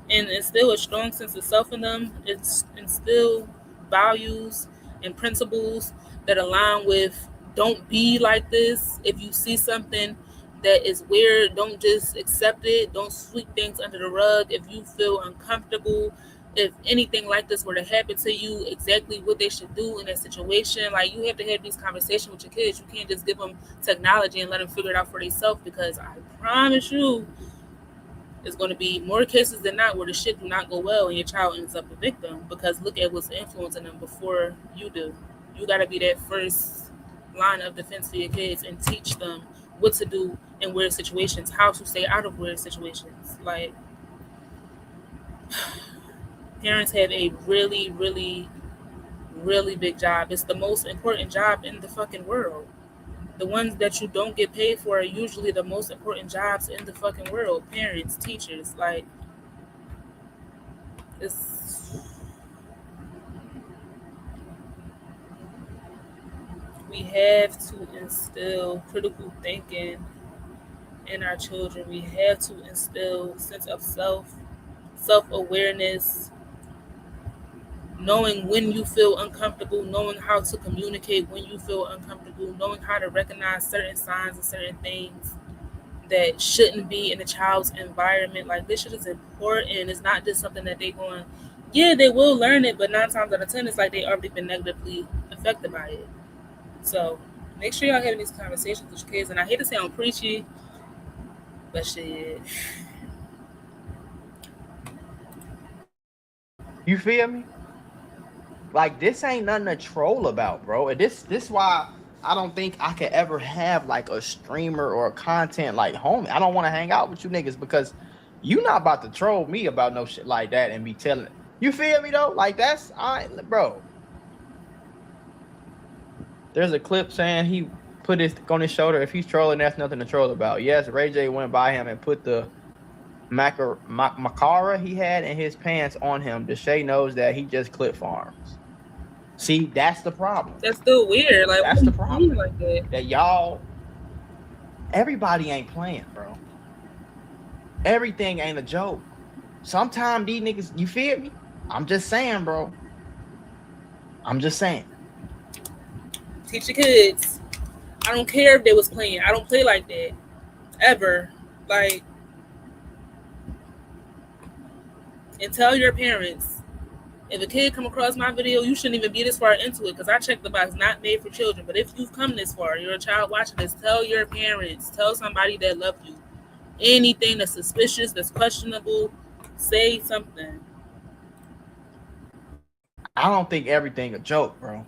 Speaker 1: and instill a strong sense of self in them. It's instill values and principles that align with don't be like this. If you see something that is weird, don't just accept it. Don't sweep things under the rug. If you feel uncomfortable, if anything like this were to happen to you, exactly what they should do in that situation. Like, you have to have these conversations with your kids. You can't just give them technology and let them figure it out for themselves, because I promise you, it's going to be more cases than not where the shit do not go well and your child ends up a victim, because look at what's influencing them before you do. You got to be that first line of defense for your kids and teach them what to do in weird situations, how to stay out of weird situations. Like, parents have a really, really, really big job. It's the most important job in the fucking world. The ones that you don't get paid for are usually the most important jobs in the fucking world. Parents, teachers, like, it's, we have to instill critical thinking in our children. We have to instill sense of self-awareness, knowing when you feel uncomfortable, knowing how to communicate when you feel uncomfortable, knowing how to recognize certain signs and certain things that shouldn't be in a child's environment. Like, this shit is important. It's not just something that they going, yeah, they will learn it, but 9 times out of 10, it's like they already been negatively affected by it. So make sure y'all having these conversations with your kids. And I hate to say I'm preachy, but shit.
Speaker 2: You feel me? Like, this ain't nothing to troll about, bro. And this why I don't think I could ever have like a streamer or a content like homie. I don't want to hang out with you niggas, because you not about to troll me about no shit like that and be telling it. You feel me though? Like, that's bro. There's a clip saying he put his on his shoulder. If he's trolling, that's nothing to troll about. Yes, Ray J went by him and put the Macara he had in his pants on him. Deshay knows that he just clip farms. See, that's the problem.
Speaker 1: That's still weird. Like,
Speaker 2: that's the problem.
Speaker 1: Like
Speaker 2: that y'all, everybody ain't playing, bro. Everything ain't a joke. Sometimes these niggas, you feel me? I'm just saying, bro. I'm just saying.
Speaker 1: Teach your kids. I don't care if they was playing. I don't play like that. Ever. Like, and tell your parents, if a kid come across my video, you shouldn't even be this far into it, because I checked the box, not made for children. But if you've come this far, you're a child watching this, tell your parents, tell somebody that loves you. Anything that's suspicious, that's questionable, say something.
Speaker 2: I don't think everything a joke, bro.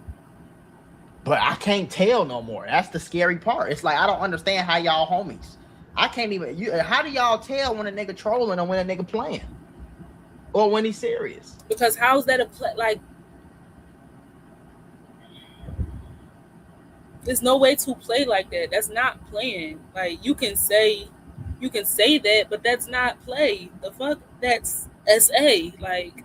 Speaker 2: But I can't tell no more. That's the scary part. It's like, I don't understand how y'all homies. I can't even. How do y'all tell when a nigga trolling or when a nigga playing, or when he's serious?
Speaker 1: Because how's that a play? Like, There's no way to play like that. That's not playing. Like you can say that, but that's not play. The fuck? That's SA. Like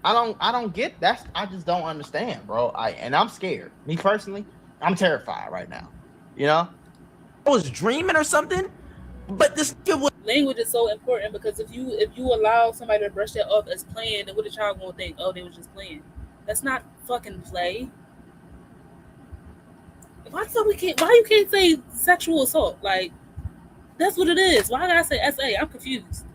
Speaker 2: I don't get that. I just don't understand, bro. And I'm scared. Me personally, I'm terrified right now. You know?
Speaker 3: I was dreaming or something, but this kid was.
Speaker 1: language is so important because if you allow somebody to brush that off as playing, then what the child gonna think? Oh, they was just playing. That's not fucking play. Why the fuck we can't? Why you can't say sexual assault? Like that's what it is. Why did I say SA? I'm confused.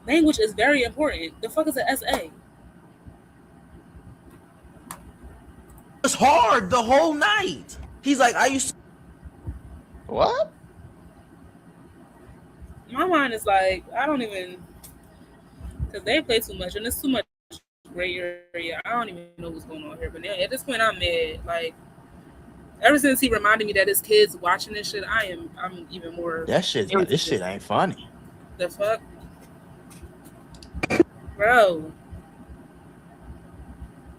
Speaker 1: Language is very important. The fuck is an SA?
Speaker 3: It was hard the whole night. He's like, I used to.
Speaker 2: What?
Speaker 1: My mind is like, I don't even, because they play too much and it's too much gray area. I don't even know what's going on here. But now, at this point, I'm mad. Like, ever since he reminded me that his kids watching this shit, I'm even more.
Speaker 2: This shit ain't funny.
Speaker 1: The fuck, bro?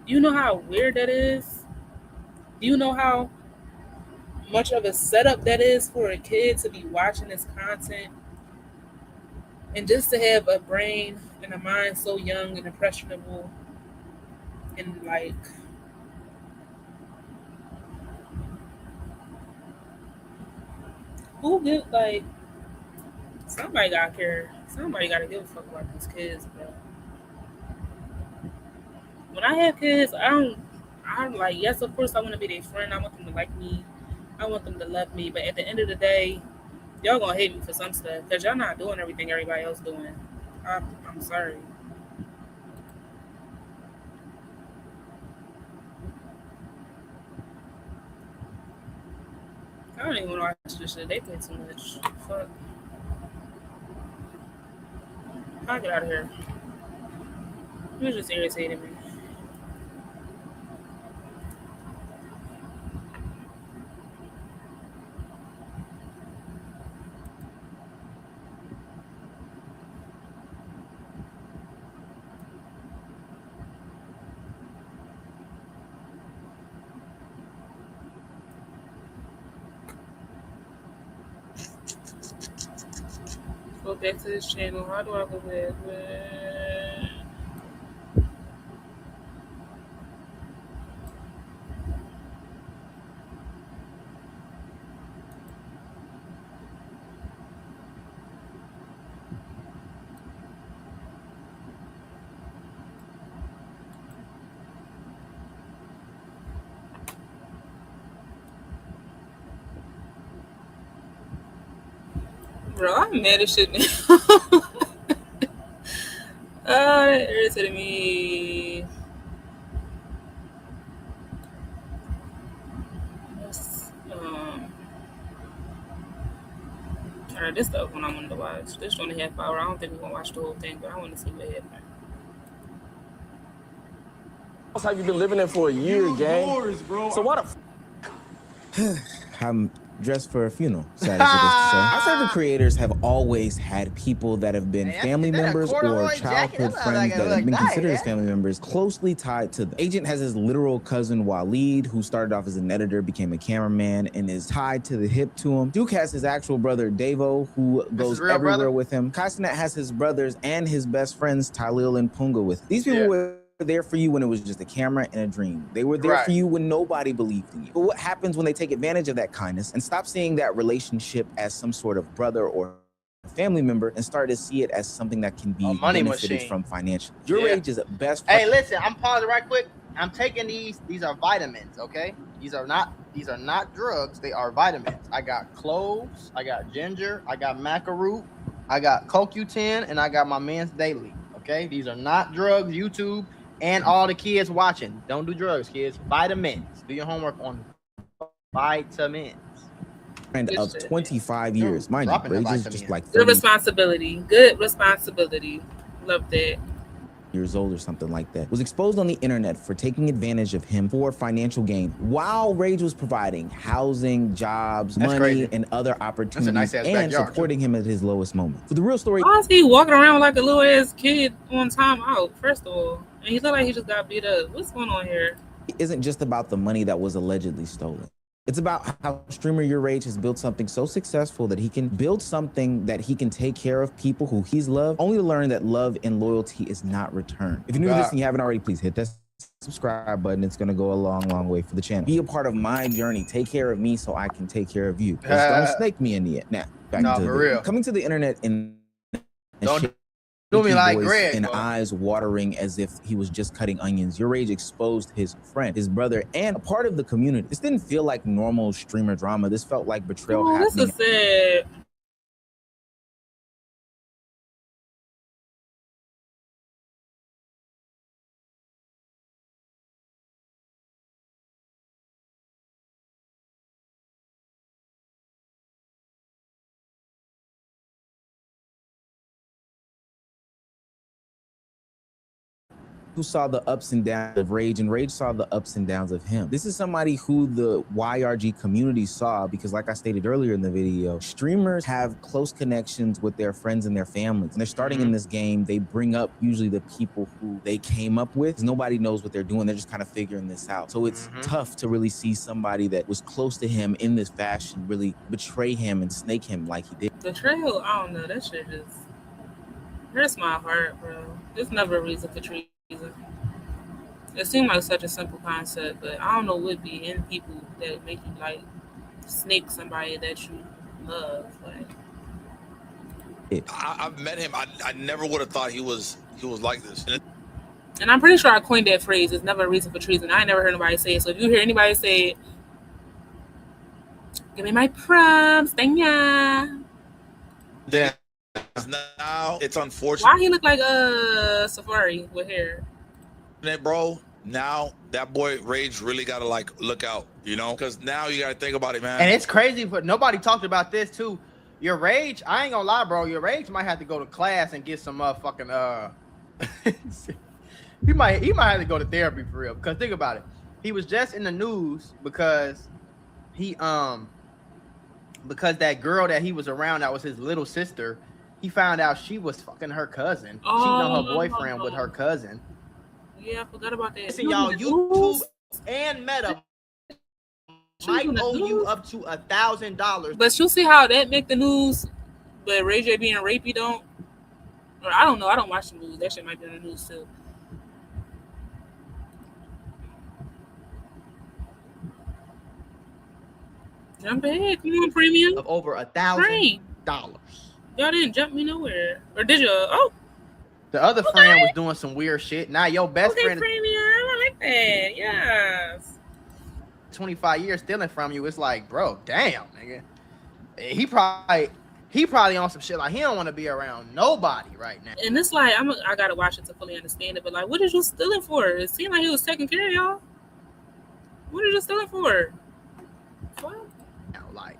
Speaker 1: Do you know how weird that is? Do you know how much of a setup that is for a kid to be watching this content? And just to have a brain and a mind so young and impressionable and like who give like somebody gotta care. Somebody gotta give a fuck about these kids, bro. When I have kids, I'm like, yes, of course I wanna be their friend. I want them to like me. I want them to love me. But at the end of the day, y'all gonna hate me for some stuff because y'all not doing everything everybody else doing. I'm sorry. I don't even want to watch this shit. They play too much. Fuck. I'll get out of here. It was just irritating me. Go back to this channel. How do I go back? Bro, I'm mad as shit now. Oh, that irritated me. Alright, this stuff when I wanted to watch. This 1.5 hour. I don't think we're gonna watch the whole thing, but I want to see what happened.
Speaker 7: Have you been living there for a year, gang?
Speaker 4: Yours, bro.
Speaker 7: So what I'm dressed for a funeral, sad as it is to say. Our favorite creators have always had people that have been family members or childhood friends that have been considered as family members closely tied to them. Agent has his literal cousin Waleed, who started off as an editor, became a cameraman, and is tied to the hip to him. Duke has his actual brother Davo, who goes everywhere with him. Kaisenet has his brothers and his best friends Tylil and Punga with him. These people were there for you when it was just a camera and a dream. They were there for you when nobody believed in you. But what happens when they take advantage of that kindness and stop seeing that relationship as some sort of brother or family member and start to see it as something that can be benefited from financially? Your age is at best.
Speaker 2: Hey, listen, I'm pausing right quick. I'm taking these. These are vitamins, okay? These are not drugs. They are vitamins. I got cloves, I got ginger, I got maca root, I got CoQ10, and I got my man's daily. Okay, these are not drugs. YouTube and all the kids watching, don't do drugs, kids. Vitamins. Do your homework on vitamins.
Speaker 7: Of 25 years, mind you, Rage is just like 30
Speaker 1: good responsibility. Good responsibility. Love that.
Speaker 7: Years old or something like that, was exposed on the internet for taking advantage of him for financial gain while Rage was providing housing, jobs, money, and other opportunities and supporting him at his lowest moment. For the real story,
Speaker 1: why is he walking around like a little ass kid on time out? First of all, and he looked like he just got beat up. What's going on here?
Speaker 7: isn't just about the money that was allegedly stolen. It's about how streamer Your Rage has built something so successful that he can build something that he can take care of people who he's loved, only to learn that love and loyalty is not returned. If you're new to this and you haven't already, please hit that subscribe button. It's gonna go a long, long way for the channel. Be a part of my journey. Take care of me so I can take care of you. Just don't snake me in the end. Now, back to
Speaker 2: for real.
Speaker 7: Coming to the internet and
Speaker 2: Don't do me like Greg,
Speaker 7: and
Speaker 2: bro.
Speaker 7: eyes watering as if he was just cutting onions. Your Rage exposed his friend, his brother, and a part of the community. This didn't feel like normal streamer drama. This felt like betrayal happening.
Speaker 1: This is sad.
Speaker 7: Who saw the ups and downs of Rage, and Rage saw the ups and downs of him. This is somebody who the YRG community saw, because like I stated earlier in the video, streamers have close connections with their friends and their families. And they're starting in this game, they bring up usually the people who they came up with. Nobody knows what they're doing. They're just kind of figuring this out. So it's tough to really see somebody that was close to him in this fashion really betray him and snake him like he did.
Speaker 1: Betrayal, I don't know. That shit just hurts my heart, bro. There's never a reason for treason. It seemed like such a simple concept, but I don't know what be in people that make you like snake somebody that you love. Like,
Speaker 8: I've met him. I never would have thought he was like this.
Speaker 1: And I'm pretty sure I coined that phrase. It's never a reason for treason. I ain't never heard nobody say it. So if you hear anybody say it, give me my props, Danya.
Speaker 8: Yeah. Now it's unfortunate.
Speaker 1: Why he look like Safari with hair?
Speaker 8: Bro, now that boy Rage really gotta like look out, you know, because now you gotta think about it, man.
Speaker 2: And it's crazy, but nobody talked about this too. Your Rage, I ain't gonna lie, bro. Your Rage might have to go to class and get some motherfucking he might have to go to therapy for real. Because think about it, he was just in the news because he because that girl that he was around that was his little sister. He found out she was fucking her cousin, cheating on her boyfriend with her cousin.
Speaker 1: Yeah, I forgot about that.
Speaker 2: Listen, y'all, YouTube and Meta might owe you up to $1,000.
Speaker 1: But you see how that make the news, but Ray J being rapey don't? Or I don't know. I don't watch the news. That shit might be in the news too. Jump ahead. Come on, premium.
Speaker 2: Of over $1,000.
Speaker 1: Y'all didn't jump me nowhere. Or did you? Oh.
Speaker 2: The other friend was doing some weird shit. Now your best friend
Speaker 1: premium. I like that. Yes.
Speaker 2: 25 years stealing from you. It's like, bro, damn, nigga. He probably on some shit like he don't want to be around nobody right now.
Speaker 1: And it's like I gotta watch it to fully understand it. But like, what is you stealing for? It seemed like he was taking care of y'all. What are you stealing for? What?
Speaker 2: Like,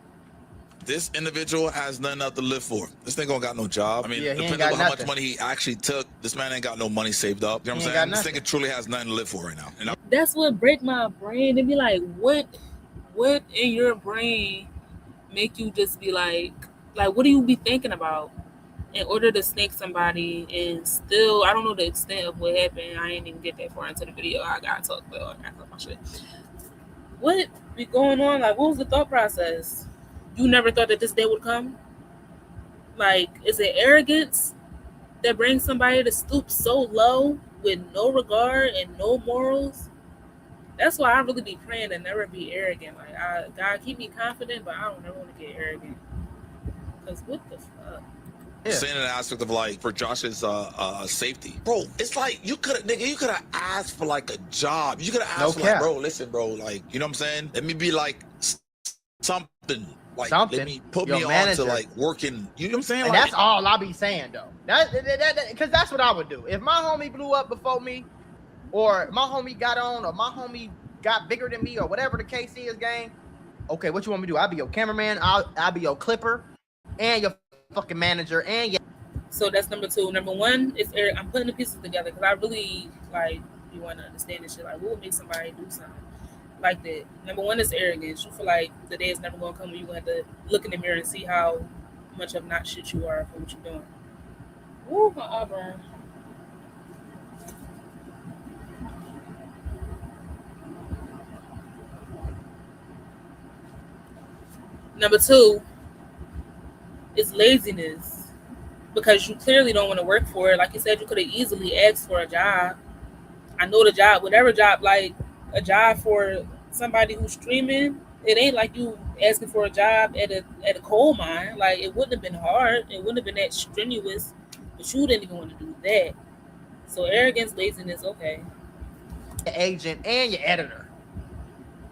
Speaker 8: this individual has nothing else to live for. This nigga don't got no job. I mean,
Speaker 2: yeah,
Speaker 8: depending on how much money he actually took, this man ain't got no money saved up. You know what I'm saying? This nigga truly has nothing to live for right now. You know?
Speaker 1: That's what break my brain. It'd be like, what in your brain make you just be like what do you be thinking about in order to snake somebody? And still, I don't know the extent of what happened. I ain't even get that far into the video. I gotta talk about my shit. What be going on? Like, what was the thought process? You never thought that this day would come? Like, is it arrogance that brings somebody to stoop so low with no regard and no morals? That's why I really be praying to never be arrogant. Like, God, keep me confident, but I don't ever want to get arrogant. Because what the fuck?
Speaker 8: Yeah. Saying an aspect of like for Josh's safety, bro. It's like you could have asked for like a job. You could have asked for like, bro, listen, bro, like, you know what I'm saying? Let me be like something. Like, let me put me on to like working. You know what I'm saying?
Speaker 2: And
Speaker 8: like,
Speaker 2: that's all I be saying though. That because that's what I would do. If my homie blew up before me, or my homie got on, or my homie got bigger than me, or whatever the case is, gang. Okay, what you want me to do? I'll be your cameraman. I'll be your clipper, and your fucking manager, and your.
Speaker 1: So that's number two. Number one is I'm putting the pieces together because I really like you want to understand this shit. Like, what would make somebody do something like that? Number one is arrogance. You feel like the day is never gonna come when you're gonna have to look in the mirror and see how much of not shit you are for what you're doing. Ooh, my eyebrow. Number two is laziness, because you clearly don't want to work for it. Like you said, you could have easily asked for a job. I know the job, whatever job, like a job for somebody who's streaming. It ain't like you asking for a job at a coal mine. Like, it wouldn't have been hard. It wouldn't have been that strenuous, but you didn't even want to do that. So arrogance, laziness, okay.
Speaker 2: Your agent and your editor.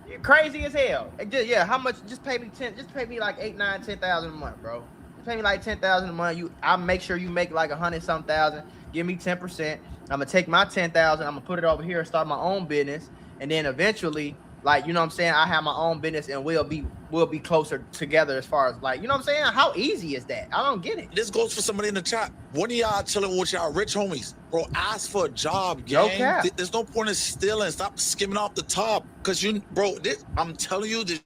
Speaker 2: You're crazy as hell. Yeah, how much? Just pay me 10. Just pay me like 8, 9, 10,000 a month, bro. Just pay me like 10,000 a month. I'll make sure you make like 100-some thousand. Give me 10%. I'm gonna take my 10,000. I'm gonna put it over here and start my own business. And then eventually, like, you know what I'm saying, I have my own business and we'll be closer together as far as, like, you know what I'm saying? How easy is that? I don't get it.
Speaker 8: This goes for somebody in the chat. One of y'all chilling with y'all rich homies. Bro, ask for a job, gang.
Speaker 2: No cap.
Speaker 8: There's no point in stealing. Stop skimming off the top. Because I'm telling you, this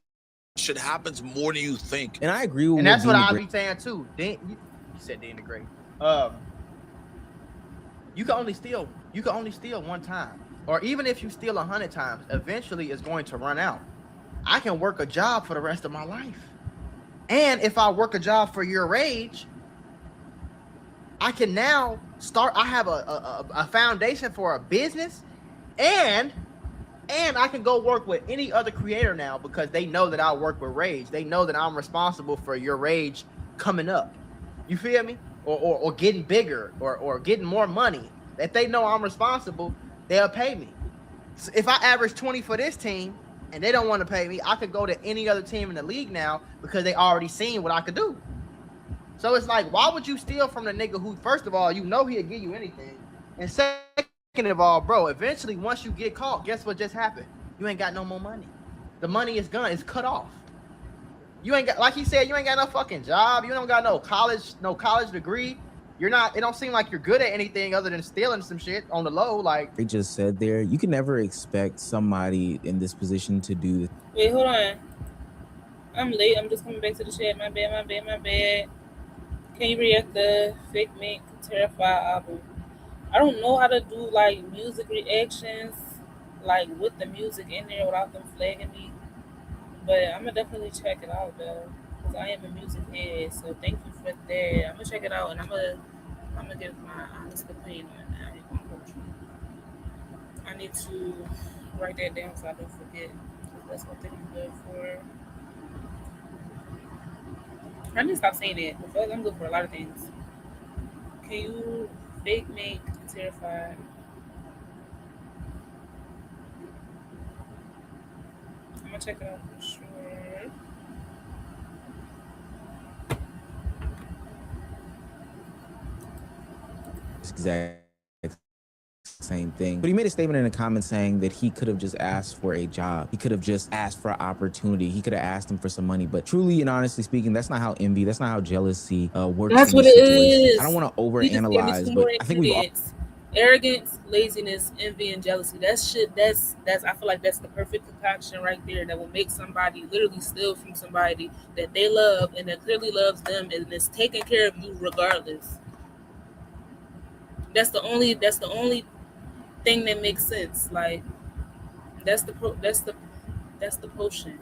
Speaker 8: shit happens more than you think.
Speaker 7: And I agree with
Speaker 2: And that's what I be saying too. You said Dean the Great. You can only steal one time. Or even if you steal 100 times, eventually it's going to run out. I can work a job for the rest of my life. And if I work a job for your age, I can now start. I have a foundation for a business, and I can go work with any other creator now because they know that I work with Rage. They know that I'm responsible for your Rage coming up. You feel me? Or getting bigger or getting more money. If they know I'm responsible, they'll pay me. So if I average 20 for this team and they don't want to pay me, I could go to any other team in the league now because they already seen what I could do. So it's like, why would you steal from the nigga who, first of all, you know he'll give you anything, and second of all, bro, eventually once you get caught, guess what just happened? You ain't got no more money. The money is gone. It's cut off. You ain't got, like he said, you ain't got no fucking job. You don't got no college degree. You're not. It don't seem like you're good at anything other than stealing some shit on the low. Like
Speaker 7: they just said there, you can never expect somebody in this position to do this.
Speaker 1: Wait, hold on. I'm late. I'm just coming back to the chat. My bad. Can you react the Fake Mink Terrify album? I don't know how to do like music reactions, like with the music in there without them flagging me. But I'm gonna definitely check it out though, because I am a music head. So thank you for that. I'm gonna check it out and I'm gonna give my honest opinion on that. I ain't gonna hold you. I need to write that down so I don't forget. That's what I'm good for. I need to stop saying that. Because I'm good for a lot of things. Can you Fake Mink Terrified? I'm gonna check it out for sure.
Speaker 7: Exact same thing. But he made a statement in the comments saying that he could have just asked for a job. He could have just asked for opportunity. He could have asked him for some money. But truly and honestly speaking, that's not how envy, that's not how jealousy works.
Speaker 1: That's what it is.
Speaker 7: I don't want to overanalyze, but I think we all...
Speaker 1: Arrogance, laziness, envy, and jealousy. That's shit. That's. I feel like that's the perfect concoction right there that will make somebody literally steal from somebody that they love and that clearly loves them and is taking care of you regardless. That's the only thing that makes sense. Like that's the potion.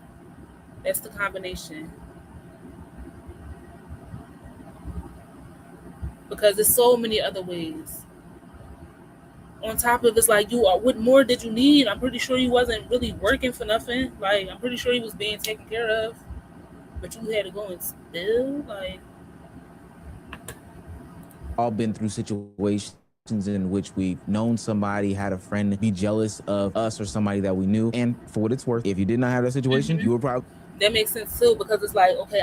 Speaker 1: That's the combination. Because there's so many other ways. On top of it's like, what more did you need? I'm pretty sure you wasn't really working for nothing. Like, I'm pretty sure you was being taken care of, but you had to go and steal. Like,
Speaker 7: all been through situations in which we've known somebody, had a friend be jealous of us or somebody that we knew. And for what it's worth, if you did not have that situation, you were probably...
Speaker 1: That makes sense too, because it's like, okay,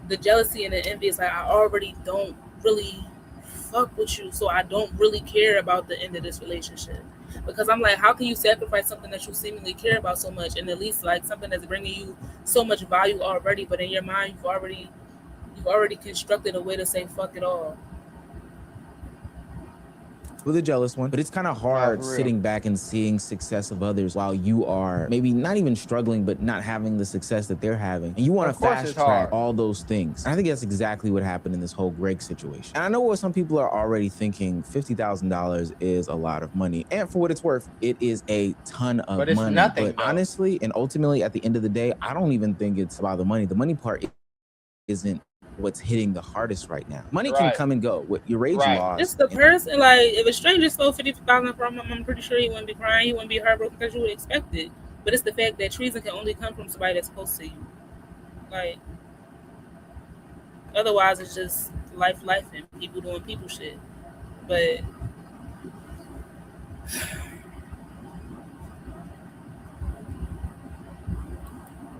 Speaker 1: the jealousy and the envy is like, I already don't really fuck with you, so I don't really care about the end of this relationship. Because I'm like, how can you sacrifice something that you seemingly care about so much, and at least like something that's bringing you so much value already, but in your mind you've already constructed a way to say fuck it all.
Speaker 7: with a jealous one, but it's kind of hard sitting back and seeing success of others while you are maybe not even struggling, but not having the success that they're having. And you want to fast track all those things. And I think that's exactly what happened in this whole Greg situation. And I know what some people are already thinking, $50,000 is a lot of money. And for what it's worth, it is a ton of money. But it's nothing, but honestly, and ultimately at the end of the day, I don't even think it's about the money. The money part isn't what's hitting the hardest right now. Money can come and go. What your rage lost.
Speaker 1: It's the person. Like if a stranger stole $50,000 from him, I'm pretty sure he wouldn't be crying. He wouldn't be heartbroken because you would expect it. But it's the fact that treason can only come from somebody that's close to you. Like otherwise, it's just life and people doing people shit. But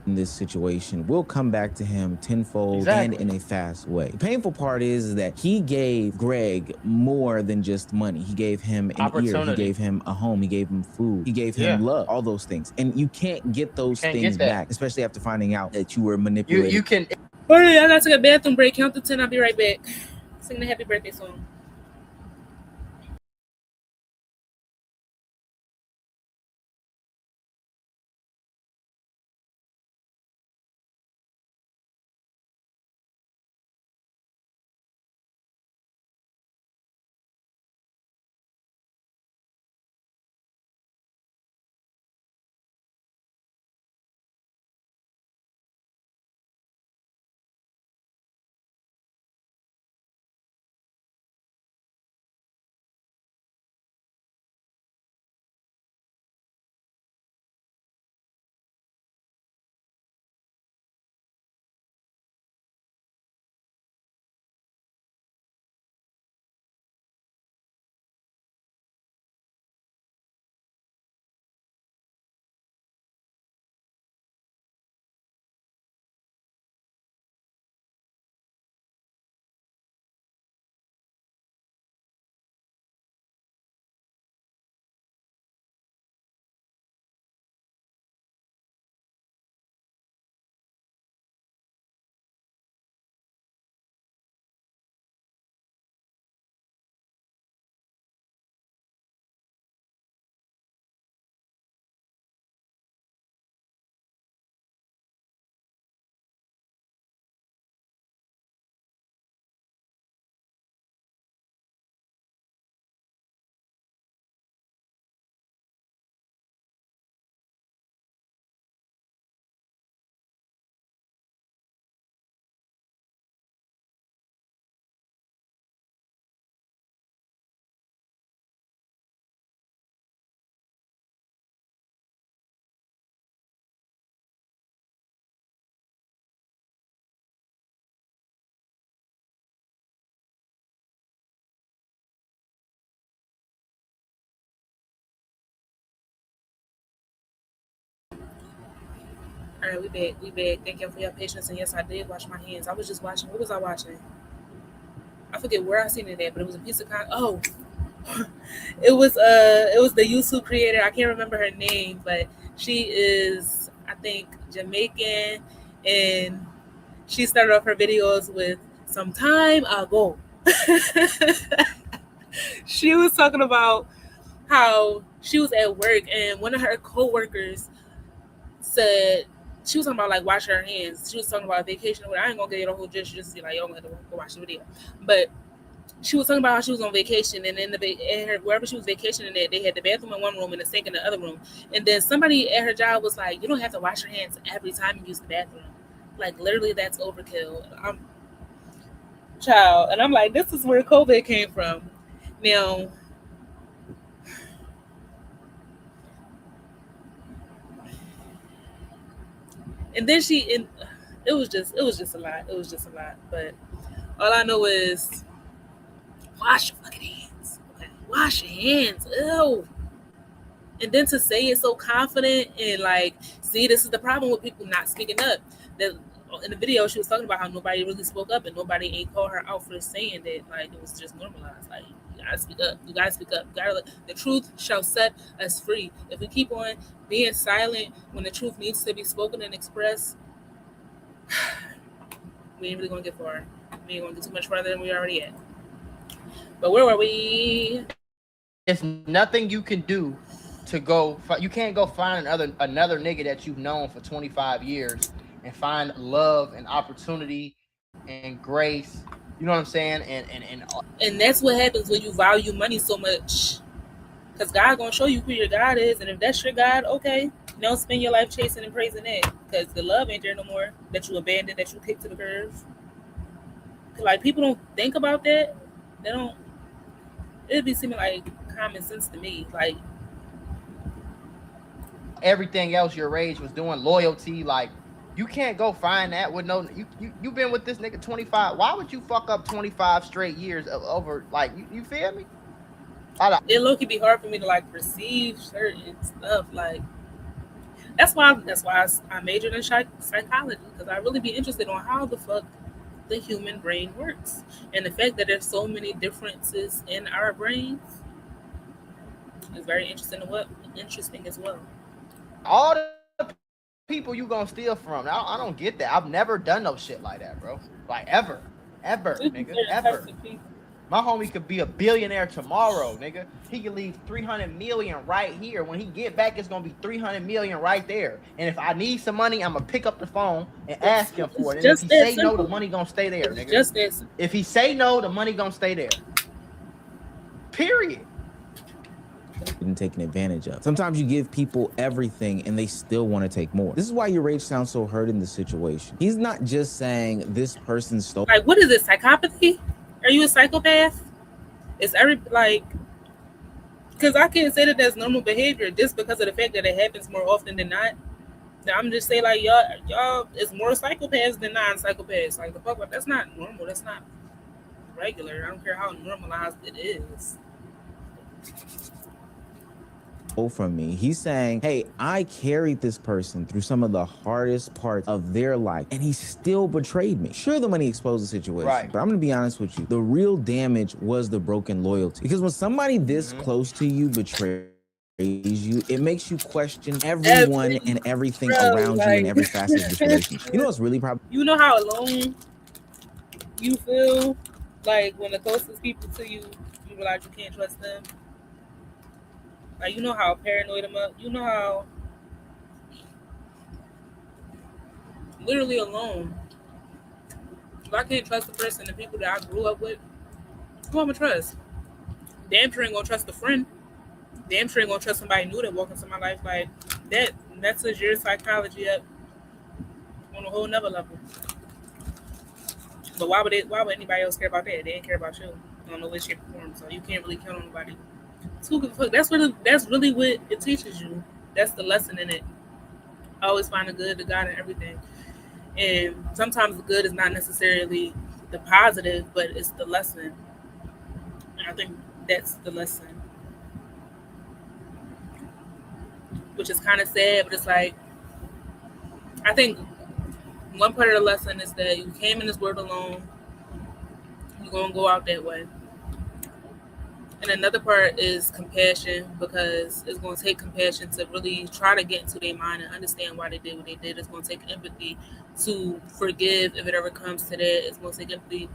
Speaker 7: in this situation will come back to him tenfold and in a fast way. The painful part is that he gave Greg more than just money. He gave him an ear, he gave him a home, he gave him food, he gave him love, all those things. And you can't get those things back, especially after finding out that you were manipulated.
Speaker 2: You can.
Speaker 1: All right, I gotta take a bathroom break. Count to 10. I'll be right back. Sing the happy birthday song. All right, we back. Thank you for your patience. And yes, I did wash my hands. I was just watching. What was I watching? I forget where I seen it at, but it was a piece of it was the YouTube creator. I can't remember her name, but she is, I think, Jamaican, and she started off her videos with "some time ago." She was talking about how she was at work and one of her coworkers said, she was talking about like wash her hands. She was talking about a vacation. I ain't gonna get the whole gist. Just be like, yo, I'm gonna go watch the video. But she was talking about how she was on vacation, and in wherever she was vacationing at, they had the bathroom in one room and the sink in the other room. And then somebody at her job was like, you don't have to wash your hands every time you use the bathroom. Like literally, that's overkill. And I'm like, this is where COVID came from. Now, and then it was just a lot. It was just a lot. But all I know is wash your fucking hands. Okay, wash your hands. Ew. And then to say it so confident and like, see, this is the problem with people not speaking up. That in the video she was talking about how nobody really spoke up and nobody ain't called her out for saying that. Like it was just normalized. Like you gotta speak up. You gotta speak up. The truth shall set us free. If we keep on being silent when the truth needs to be spoken and expressed, we ain't really gonna get far. We ain't gonna get too much further than we already at. But where were we?
Speaker 2: There's nothing you can do to go. You can't go find another nigga that you've known for 25 years and find love and opportunity and grace. You know what I'm saying?
Speaker 1: And that's what happens when you value money so much. Because God gonna show you who your God is, and if that's your God, okay, don't spend your life chasing and praising that. Because the love ain't there no more. That you abandoned, that you kicked to the curb. Like, people don't think about that. They don't. It'd be seeming like common sense to me. Like,
Speaker 2: everything else your age was doing, loyalty, like you can't go find that with no. You've been with this nigga 25. Why would you fuck up 25 straight years over? Like, you feel me?
Speaker 1: It low key be hard for me to like perceive certain stuff. Like, that's why I majored in psychology, because I really be interested on how the fuck the human brain works, and the fact that there's so many differences in our brains is very interesting as well.
Speaker 2: All the people you gonna steal from? I don't get that. I've never done no shit like that, bro. Like, ever, nigga, ever. My homie could be a billionaire tomorrow, nigga. He could leave 300 million right here. When he get back, it's gonna be 300 million right there. And if I need some money, I'm gonna pick up the phone and ask him for it. And if he say no, the money gonna stay there, nigga.
Speaker 1: Just this.
Speaker 2: If he say no, the money gonna stay there. Period.
Speaker 7: And taken advantage of. Sometimes you give people everything and they still want to take more. This is why your rage sounds so hurt in this situation. He's not just saying this person stole.
Speaker 1: Like, what is it? Psychopathy? Are you a psychopath? Is because I can't say that that's normal behavior just because of the fact that it happens more often than not. I'm just saying, like, y'all is more psychopaths than non-psychopaths. Like, the fuck, that's not normal. That's not regular. I don't care how normalized it is.
Speaker 7: From me, he's saying, hey, I carried this person through some of the hardest parts of their life and he still betrayed me. Sure, the money exposed the situation, right, but I'm gonna be honest with you, the real damage was the broken loyalty. Because when somebody this close to you betrays you, it makes you question everyone and everything around you in every facet of this relationship. You know what's really probably,
Speaker 1: you know how alone you feel, like when the closest people to you realize you can't trust them. Like, you know how paranoid I'm up. You know how literally alone. If I can't trust the person, the people that I grew up with, who I'm gonna trust? Damn sure ain't gonna trust a friend. Damn sure ain't gonna trust somebody new that walk into my life. Like, that messes your psychology up on a whole nother level. But why would anybody else care about that? They didn't care about you. I don't know which shape or form, so you can't really count on nobody. That's really what it teaches you. That's the lesson in it. I always find the good, the God in everything. And sometimes the good is not necessarily the positive, but it's the lesson. And I think that's the lesson. Which is kind of sad, but it's like, I think one part of the lesson is that you came in this world alone. You're going to go out that way. And another part is compassion, because it's going to take compassion to really try to get into their mind and understand why they did what they did. It's going to take empathy to forgive if it ever comes to that. It's going to take empathy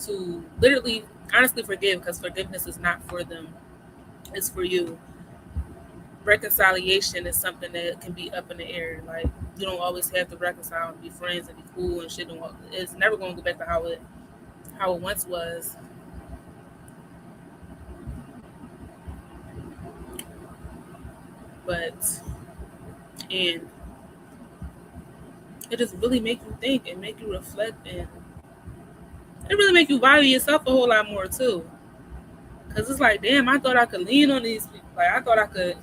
Speaker 1: to literally, honestly forgive, because forgiveness is not for them. It's for you. Reconciliation is something that can be up in the air. Like, you don't always have to reconcile and be friends and be cool and shit. It's never going to go back to how it once was. And it just really make you think and make you reflect, and it really make you value yourself a whole lot more too. Cause it's like, damn, I thought I could lean on these people. Like, I thought I could,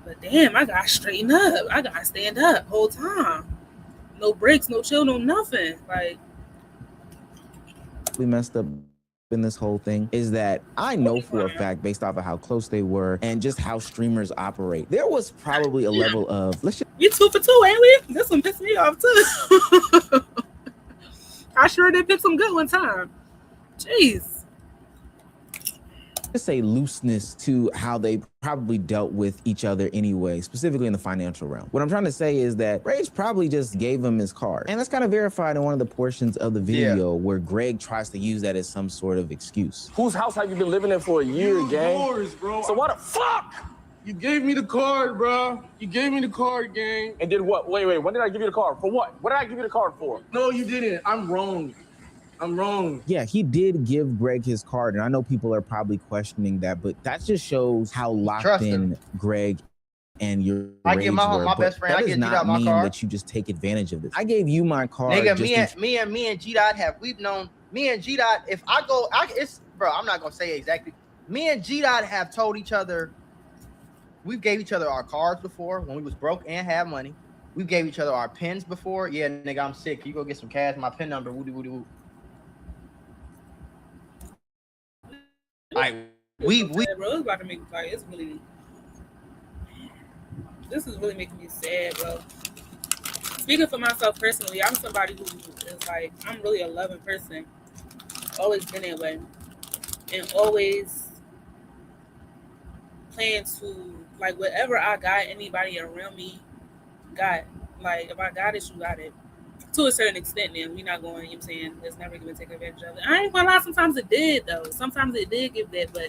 Speaker 1: but damn, I gotta straighten up. I gotta stand up whole time. No breaks, no chill, no nothing. Like,
Speaker 7: we messed up in this whole thing is that I know for a fact, based off of how close they were and just how streamers operate, there was probably a level of, let's just,
Speaker 1: we 2 for 2, ain't we? This one pissed me off too. I sure did pick some good one time. Jeez.
Speaker 7: say looseness to how they probably dealt with each other anyway, specifically in the financial realm. What I'm trying to say is that Rage probably just gave him his card. And that's kind of verified in one of the portions of the video where Greg tries to use that as some sort of excuse.
Speaker 9: Whose house have you been living in for a year, gang?
Speaker 4: Yours, bro.
Speaker 9: So what the fuck?
Speaker 4: You gave me the card, bro. You gave me the card, gang.
Speaker 9: And did what? Wait, when did I give you the card? For what? What did I give you the card for?
Speaker 4: No, you didn't. I'm wrong. I'm wrong.
Speaker 7: Yeah, he did give Greg his card, and I know people are probably questioning that, but that just shows how locked in Greg and your
Speaker 2: I give my best friend. I give G-Dot my card.
Speaker 7: That you just take advantage of this. I gave you my card.
Speaker 2: Nigga, me and G-Dot we've known. Me and G-Dot, if I go, it's bro. I'm not gonna say exactly. Me and G-Dot have told each other. We gave each other our cards before when we was broke and had money. We gave each other our pins before. Yeah, nigga, I'm sick. You go get some cash. My pin number. Woody woody woo. Like we
Speaker 1: bro, it's about to make like it's really. This is really making me sad, bro. Speaking for myself personally, I'm somebody who is like I'm really a loving person. Always been that way, and always plan to like whatever I got. Anybody around me got like if I got it, you got it. To a certain extent, then we're not going, you know what I'm saying, it's never going to take advantage of it. I ain't going to lie, sometimes it did, though. Sometimes it did give that, but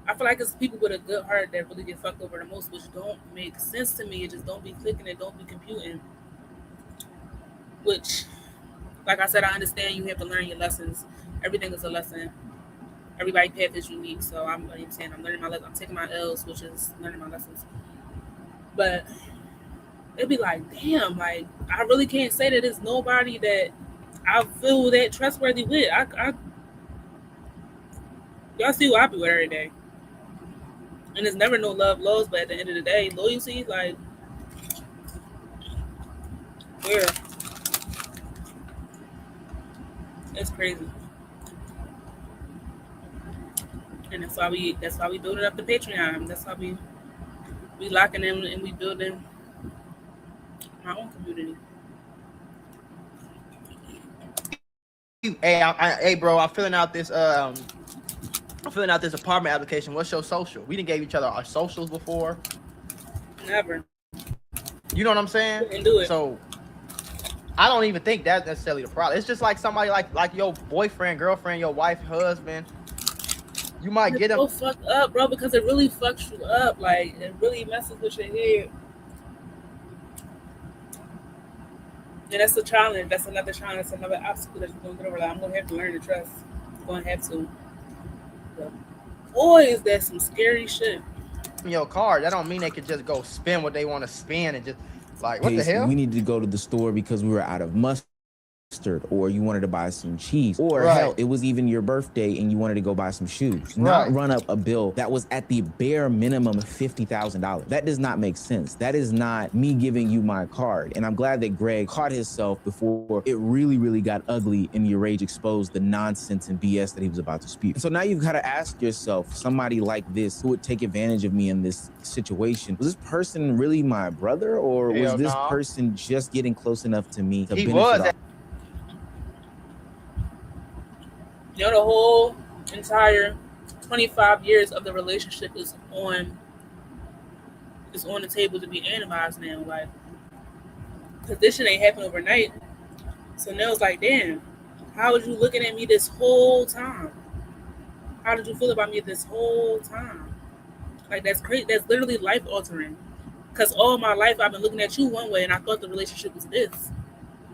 Speaker 1: I feel like it's people with a good heart that really get fucked over the most, which don't make sense to me. It just don't be clicking, it don't be computing. Which, like I said, I understand you have to learn your lessons. Everything is a lesson. Everybody's path is unique, so I'm, you know what I'm saying, I'm learning my lessons. I'm taking my L's, which is learning my lessons. But it'd be like, damn, like I really can't say that it's nobody that I feel that trustworthy with. Y'all see what I be with every day. And it's never no love lost, but at the end of the day, loyalty, like, yeah. It's crazy. And that's why we building up the Patreon. That's why we locking in and we building my own community.
Speaker 2: Hey, bro, I'm filling out this apartment application. What's your social? We didn't gave each other our socials before.
Speaker 1: Never.
Speaker 2: You know what I'm saying?
Speaker 1: Didn't do it.
Speaker 2: So I don't even think that's necessarily the problem. It's just like somebody like your boyfriend, girlfriend, your wife, husband. You might get them
Speaker 1: so fucked up, bro, because it really fucks you up. Like it really messes with your head. And that's a challenge. That's another challenge. That's another obstacle that you're going to get over. Like, I'm going to have to learn to trust. I'm going to have to. But boy, is that some scary shit.
Speaker 2: Your card, that don't mean they could just go spend what they want to spend and just like, what the hell?
Speaker 7: We needed to go to the store because we were out of mustard, or you wanted to buy some cheese, or hell, it was even your birthday and you wanted to go buy some shoes. Not run up a bill that was at the bare minimum of $50,000. That does not make sense. That is not me giving you my card. And I'm glad that Greg caught himself before it really, really got ugly and your rage exposed the nonsense and BS that he was about to spew. And so now you've got to ask yourself, somebody like this who would take advantage of me in this situation, was this person really my brother, or was this person just getting close enough to me to benefit off?
Speaker 1: You know, the whole entire 25 years of the relationship is on the table to be analyzed now. Like, because this shit ain't happen overnight. So now it's like, damn, how was you looking at me this whole time? How did you feel about me this whole time? Like, that's crazy. That's literally life altering. Because all my life I've been looking at you one way and I thought the relationship was this.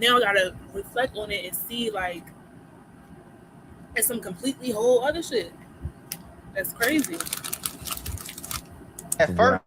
Speaker 1: Now I gotta reflect on it and see, like, it's some completely whole other shit. That's crazy.
Speaker 2: At first,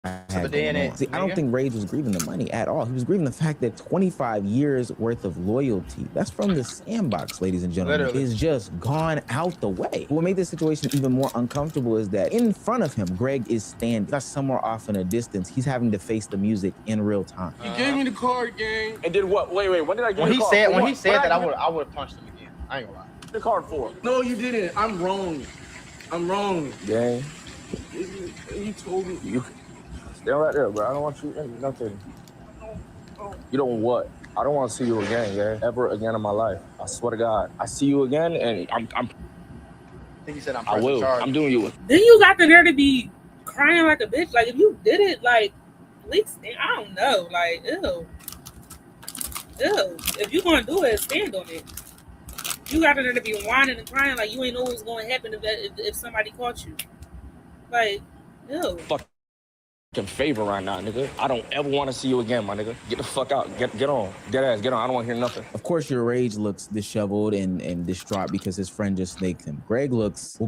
Speaker 7: See, I don't think Rage was grieving the money at all. He was grieving the fact that 25 years worth of loyalty, that's from the sandbox, ladies and gentlemen, is just gone out the way. What made this situation even more uncomfortable is that in front of him, Greg is standing. That's somewhere off in a distance. He's having to face the music in real time.
Speaker 4: You gave me the card, gang.
Speaker 9: And did what? Wait, when did I give
Speaker 2: you
Speaker 9: the card?
Speaker 2: When he said that, I would have punched him again. I ain't gonna lie.
Speaker 9: The card for?
Speaker 4: No, you didn't. I'm wrong. I'm wrong.
Speaker 9: Gang.
Speaker 4: You told me.
Speaker 9: You stay right there, bro. I don't want you nothing. You don't what? I don't want to see you again, gang. Ever again in my life. I swear to God. I see you again, and I'm
Speaker 2: I think he said I'm
Speaker 9: I will.
Speaker 2: charge.
Speaker 9: I'm doing you.
Speaker 1: Then you got the nerve to be crying like a bitch. Like if you did it, like at least I don't know. Like ew. If you gonna do it, stand on it. You got the nerve to be whining and crying like you ain't know what's gonna happen if somebody caught you. Like ew.
Speaker 9: Fucking favor right now, nigga. I don't ever want to see you again, my nigga. Get the fuck out. Get on. Dead ass. Get on. I don't want to hear nothing.
Speaker 7: Of course, your rage looks disheveled and distraught because his friend just snaked him. Greg looks.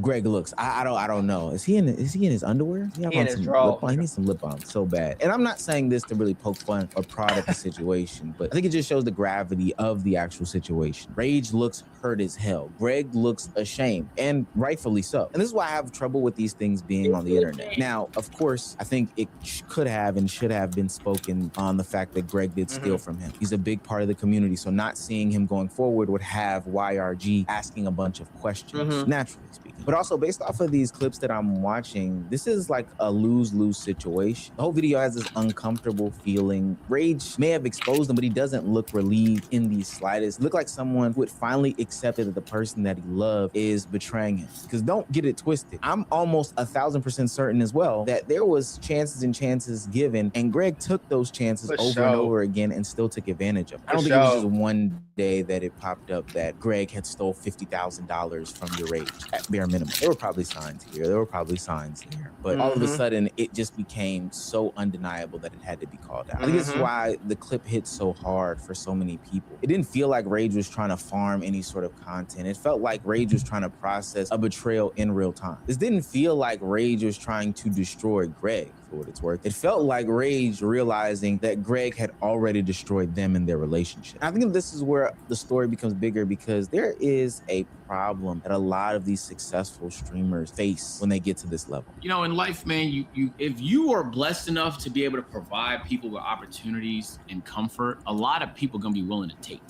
Speaker 7: I don't know. Is he in his underwear?
Speaker 2: He in his drawers.
Speaker 7: He needs some lip balm so bad. And I'm not saying this to really poke fun or prod at the situation, but I think it just shows the gravity of the actual situation. Rage looks hurt as hell. Greg looks ashamed, and rightfully so. And this is why I have trouble with these things being on the internet. Now, of course, I think it could have and should have been spoken on the fact that Greg did steal from him. He's a big part of the community, so not seeing him going forward would have YRG asking a bunch of questions, naturally speaking. But also, based off of these clips that I'm watching, this is like a lose-lose situation. The whole video has this uncomfortable feeling. Rage may have exposed him, but he doesn't look relieved in the slightest. Look like someone who had finally accepted that the person that he loved is betraying him. Because don't get it twisted. I'm almost 1,000% certain as well that there was chances and chances given, and Greg took those chances over and over again and still took advantage of it. I don't think it was just one day that it popped up that Greg had stole $50,000 from your rage at bare minimum. There were probably signs here, there were probably signs there, but all of a sudden it just became so undeniable that it had to be called out. I think this is why the clip hit so hard for so many people. It didn't feel like Rage was trying to farm any sort of content. It felt like Rage was trying to process a betrayal in real time. This didn't feel like Rage was trying to destroy Greg, for what it's worth. It felt like Rage realizing that Greg had already destroyed them in their relationship. I think this is where the story becomes bigger, because there is a problem that a lot of these successful streamers face when they get to this level.
Speaker 10: You know, in life, man, you if you are blessed enough to be able to provide people with opportunities and comfort, a lot of people are gonna be willing to take.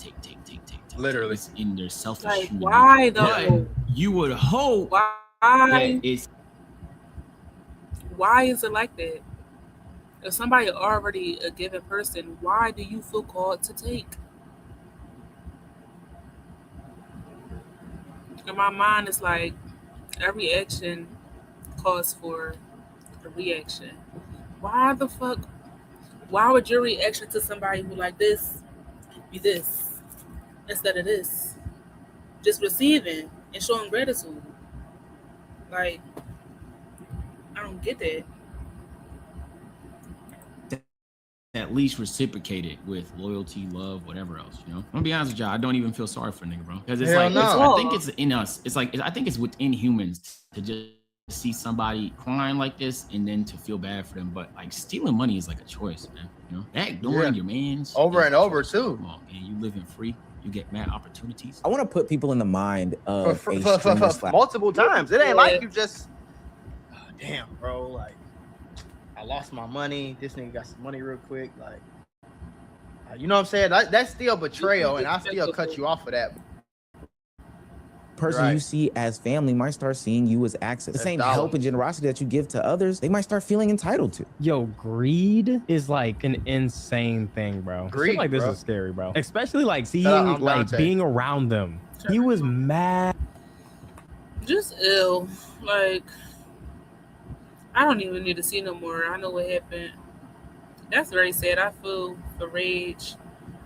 Speaker 2: Literally.
Speaker 10: It's in their selfish
Speaker 1: Like
Speaker 10: human
Speaker 1: why
Speaker 10: nature.
Speaker 1: though?
Speaker 10: But you would hope
Speaker 1: Why?
Speaker 10: that it's
Speaker 1: Why is it like that? If somebody already a given person, why do you feel called to take? In my mind, it's like every action calls for a reaction. Why the fuck? Why would your reaction to somebody who like this be this instead of this? Just receiving and showing gratitude. Like, I don't get that.
Speaker 10: at least reciprocate it with loyalty, love, whatever else, you know? I'm gonna be honest with y'all, I don't even feel sorry for a nigga, bro. Because it's like, I think it's in us. It's like, I think it's within humans to just see somebody crying like this and then to feel bad for them. But like stealing money is like a choice, man. You know, ignoring your mans
Speaker 2: over and over too.
Speaker 10: Come on, man, you living free. You get mad opportunities.
Speaker 7: I want to put people in the mind of
Speaker 2: for multiple times. It ain't like you just, damn, bro. Like, I lost my money. This nigga got some money real quick. Like, you know what I'm saying? That's still betrayal, and I still cut you off of that.
Speaker 7: Person you see as family might start seeing you as access. The same help and generosity that you give to others, they might start feeling entitled to.
Speaker 11: Yo, greed is like an insane thing, bro.
Speaker 2: Greed,
Speaker 11: I feel like this
Speaker 2: bro.
Speaker 11: is scary, bro. Especially like seeing, like being around them. He was mad.
Speaker 1: Just ill. Like, I don't even need to see no more. I know what happened. That's very sad. I feel for Rage.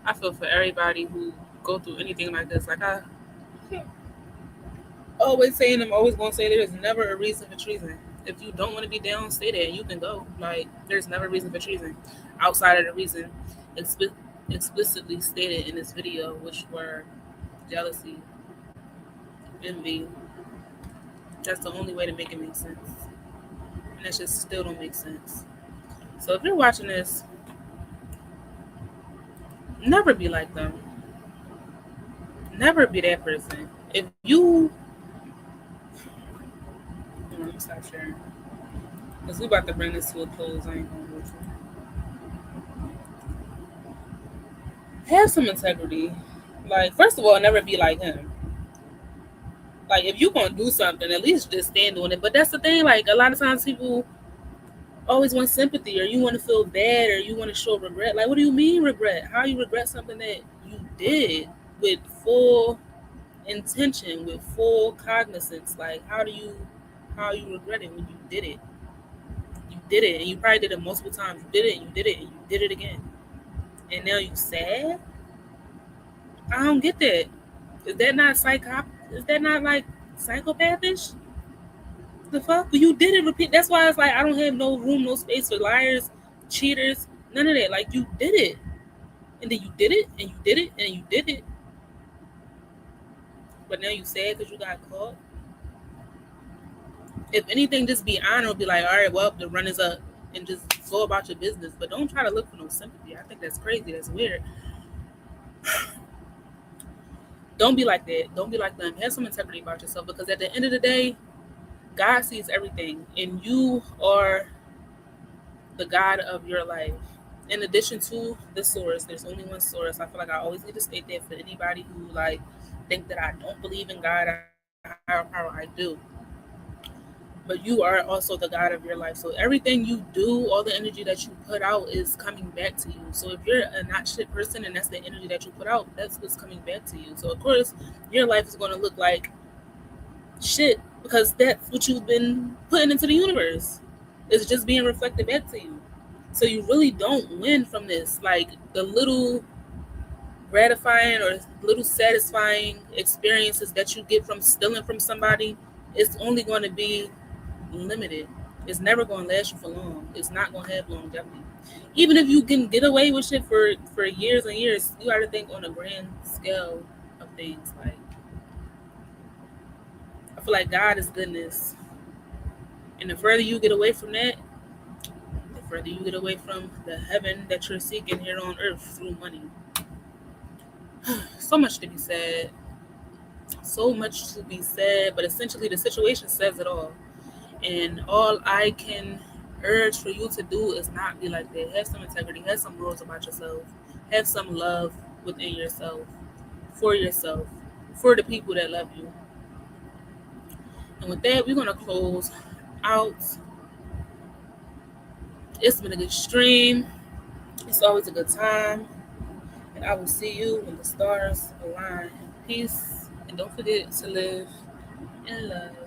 Speaker 1: I feel for everybody who go through anything like this. Like, I always saying, I'm always going to say there's never a reason for treason. If you don't want to be down, stay there. You can go. Like, there's never a reason for treason outside of the reason explicitly stated in this video, which were jealousy, envy. That's the only way to make it make sense. And that just still don't make sense. So if you're watching this, never be like them. Never be that person. If you... Let me stop sharing. Because we about to bring this to a close. I ain't gonna go through. Have some integrity. Like, first of all, never be like him. Like, if you're gonna do something, at least just stand on it. But that's the thing, like, a lot of times people always want sympathy, or you want to feel bad, or you want to show regret. Like, what do you mean regret? How you regret something that you did with full intention, with full cognizance. Like, how you regret it when you did it? You did it, and you probably did it multiple times. You did it, and you did it, and you did it again, and now you sad. I don't get that. Is that not Is that not like psychopathish? The fuck? You did it. Repeat. That's why it's like I don't have no room, no space for liars, cheaters, none of that. Like, you did it, and then you did it, and you did it, and you did it. But now you sad because you got caught. If anything, just be honest. Be like, all right, well, the run is up, and just go about your business. But don't try to look for no sympathy. I think that's crazy. That's weird. Don't be like that. Don't be like them. Have some integrity about yourself, because at the end of the day, God sees everything, and you are the God of your life. In addition to the source, there's only one source. I feel like I always need to state that for anybody who like think that I don't believe in God, higher power. I do. But you are also the God of your life. So everything you do, all the energy that you put out is coming back to you. So if you're a not shit person and that's the energy that you put out, that's what's coming back to you. So of course, your life is going to look like shit, because that's what you've been putting into the universe. It's just being reflected back to you. So you really don't win from this. Like, the little gratifying or little satisfying experiences that you get from stealing from somebody, it's only going to be limited. It's never going to last you for long. It's not going to have longevity. Even if you can get away with shit for years and years, you got to think on a grand scale of things. Like, I feel like God is goodness, and the further you get away from that, the further you get away from the heaven that you're seeking here on earth through money. So much to be said. So much to be said, but essentially the situation says it all. And all I can urge for you to do is not be like that. Have some integrity. Have some rules about yourself. Have some love within yourself, for the people that love you. And with that, we're going to close out. It's been a good stream. It's always a good time. And I will see you when the stars align. Peace. And don't forget to live in love.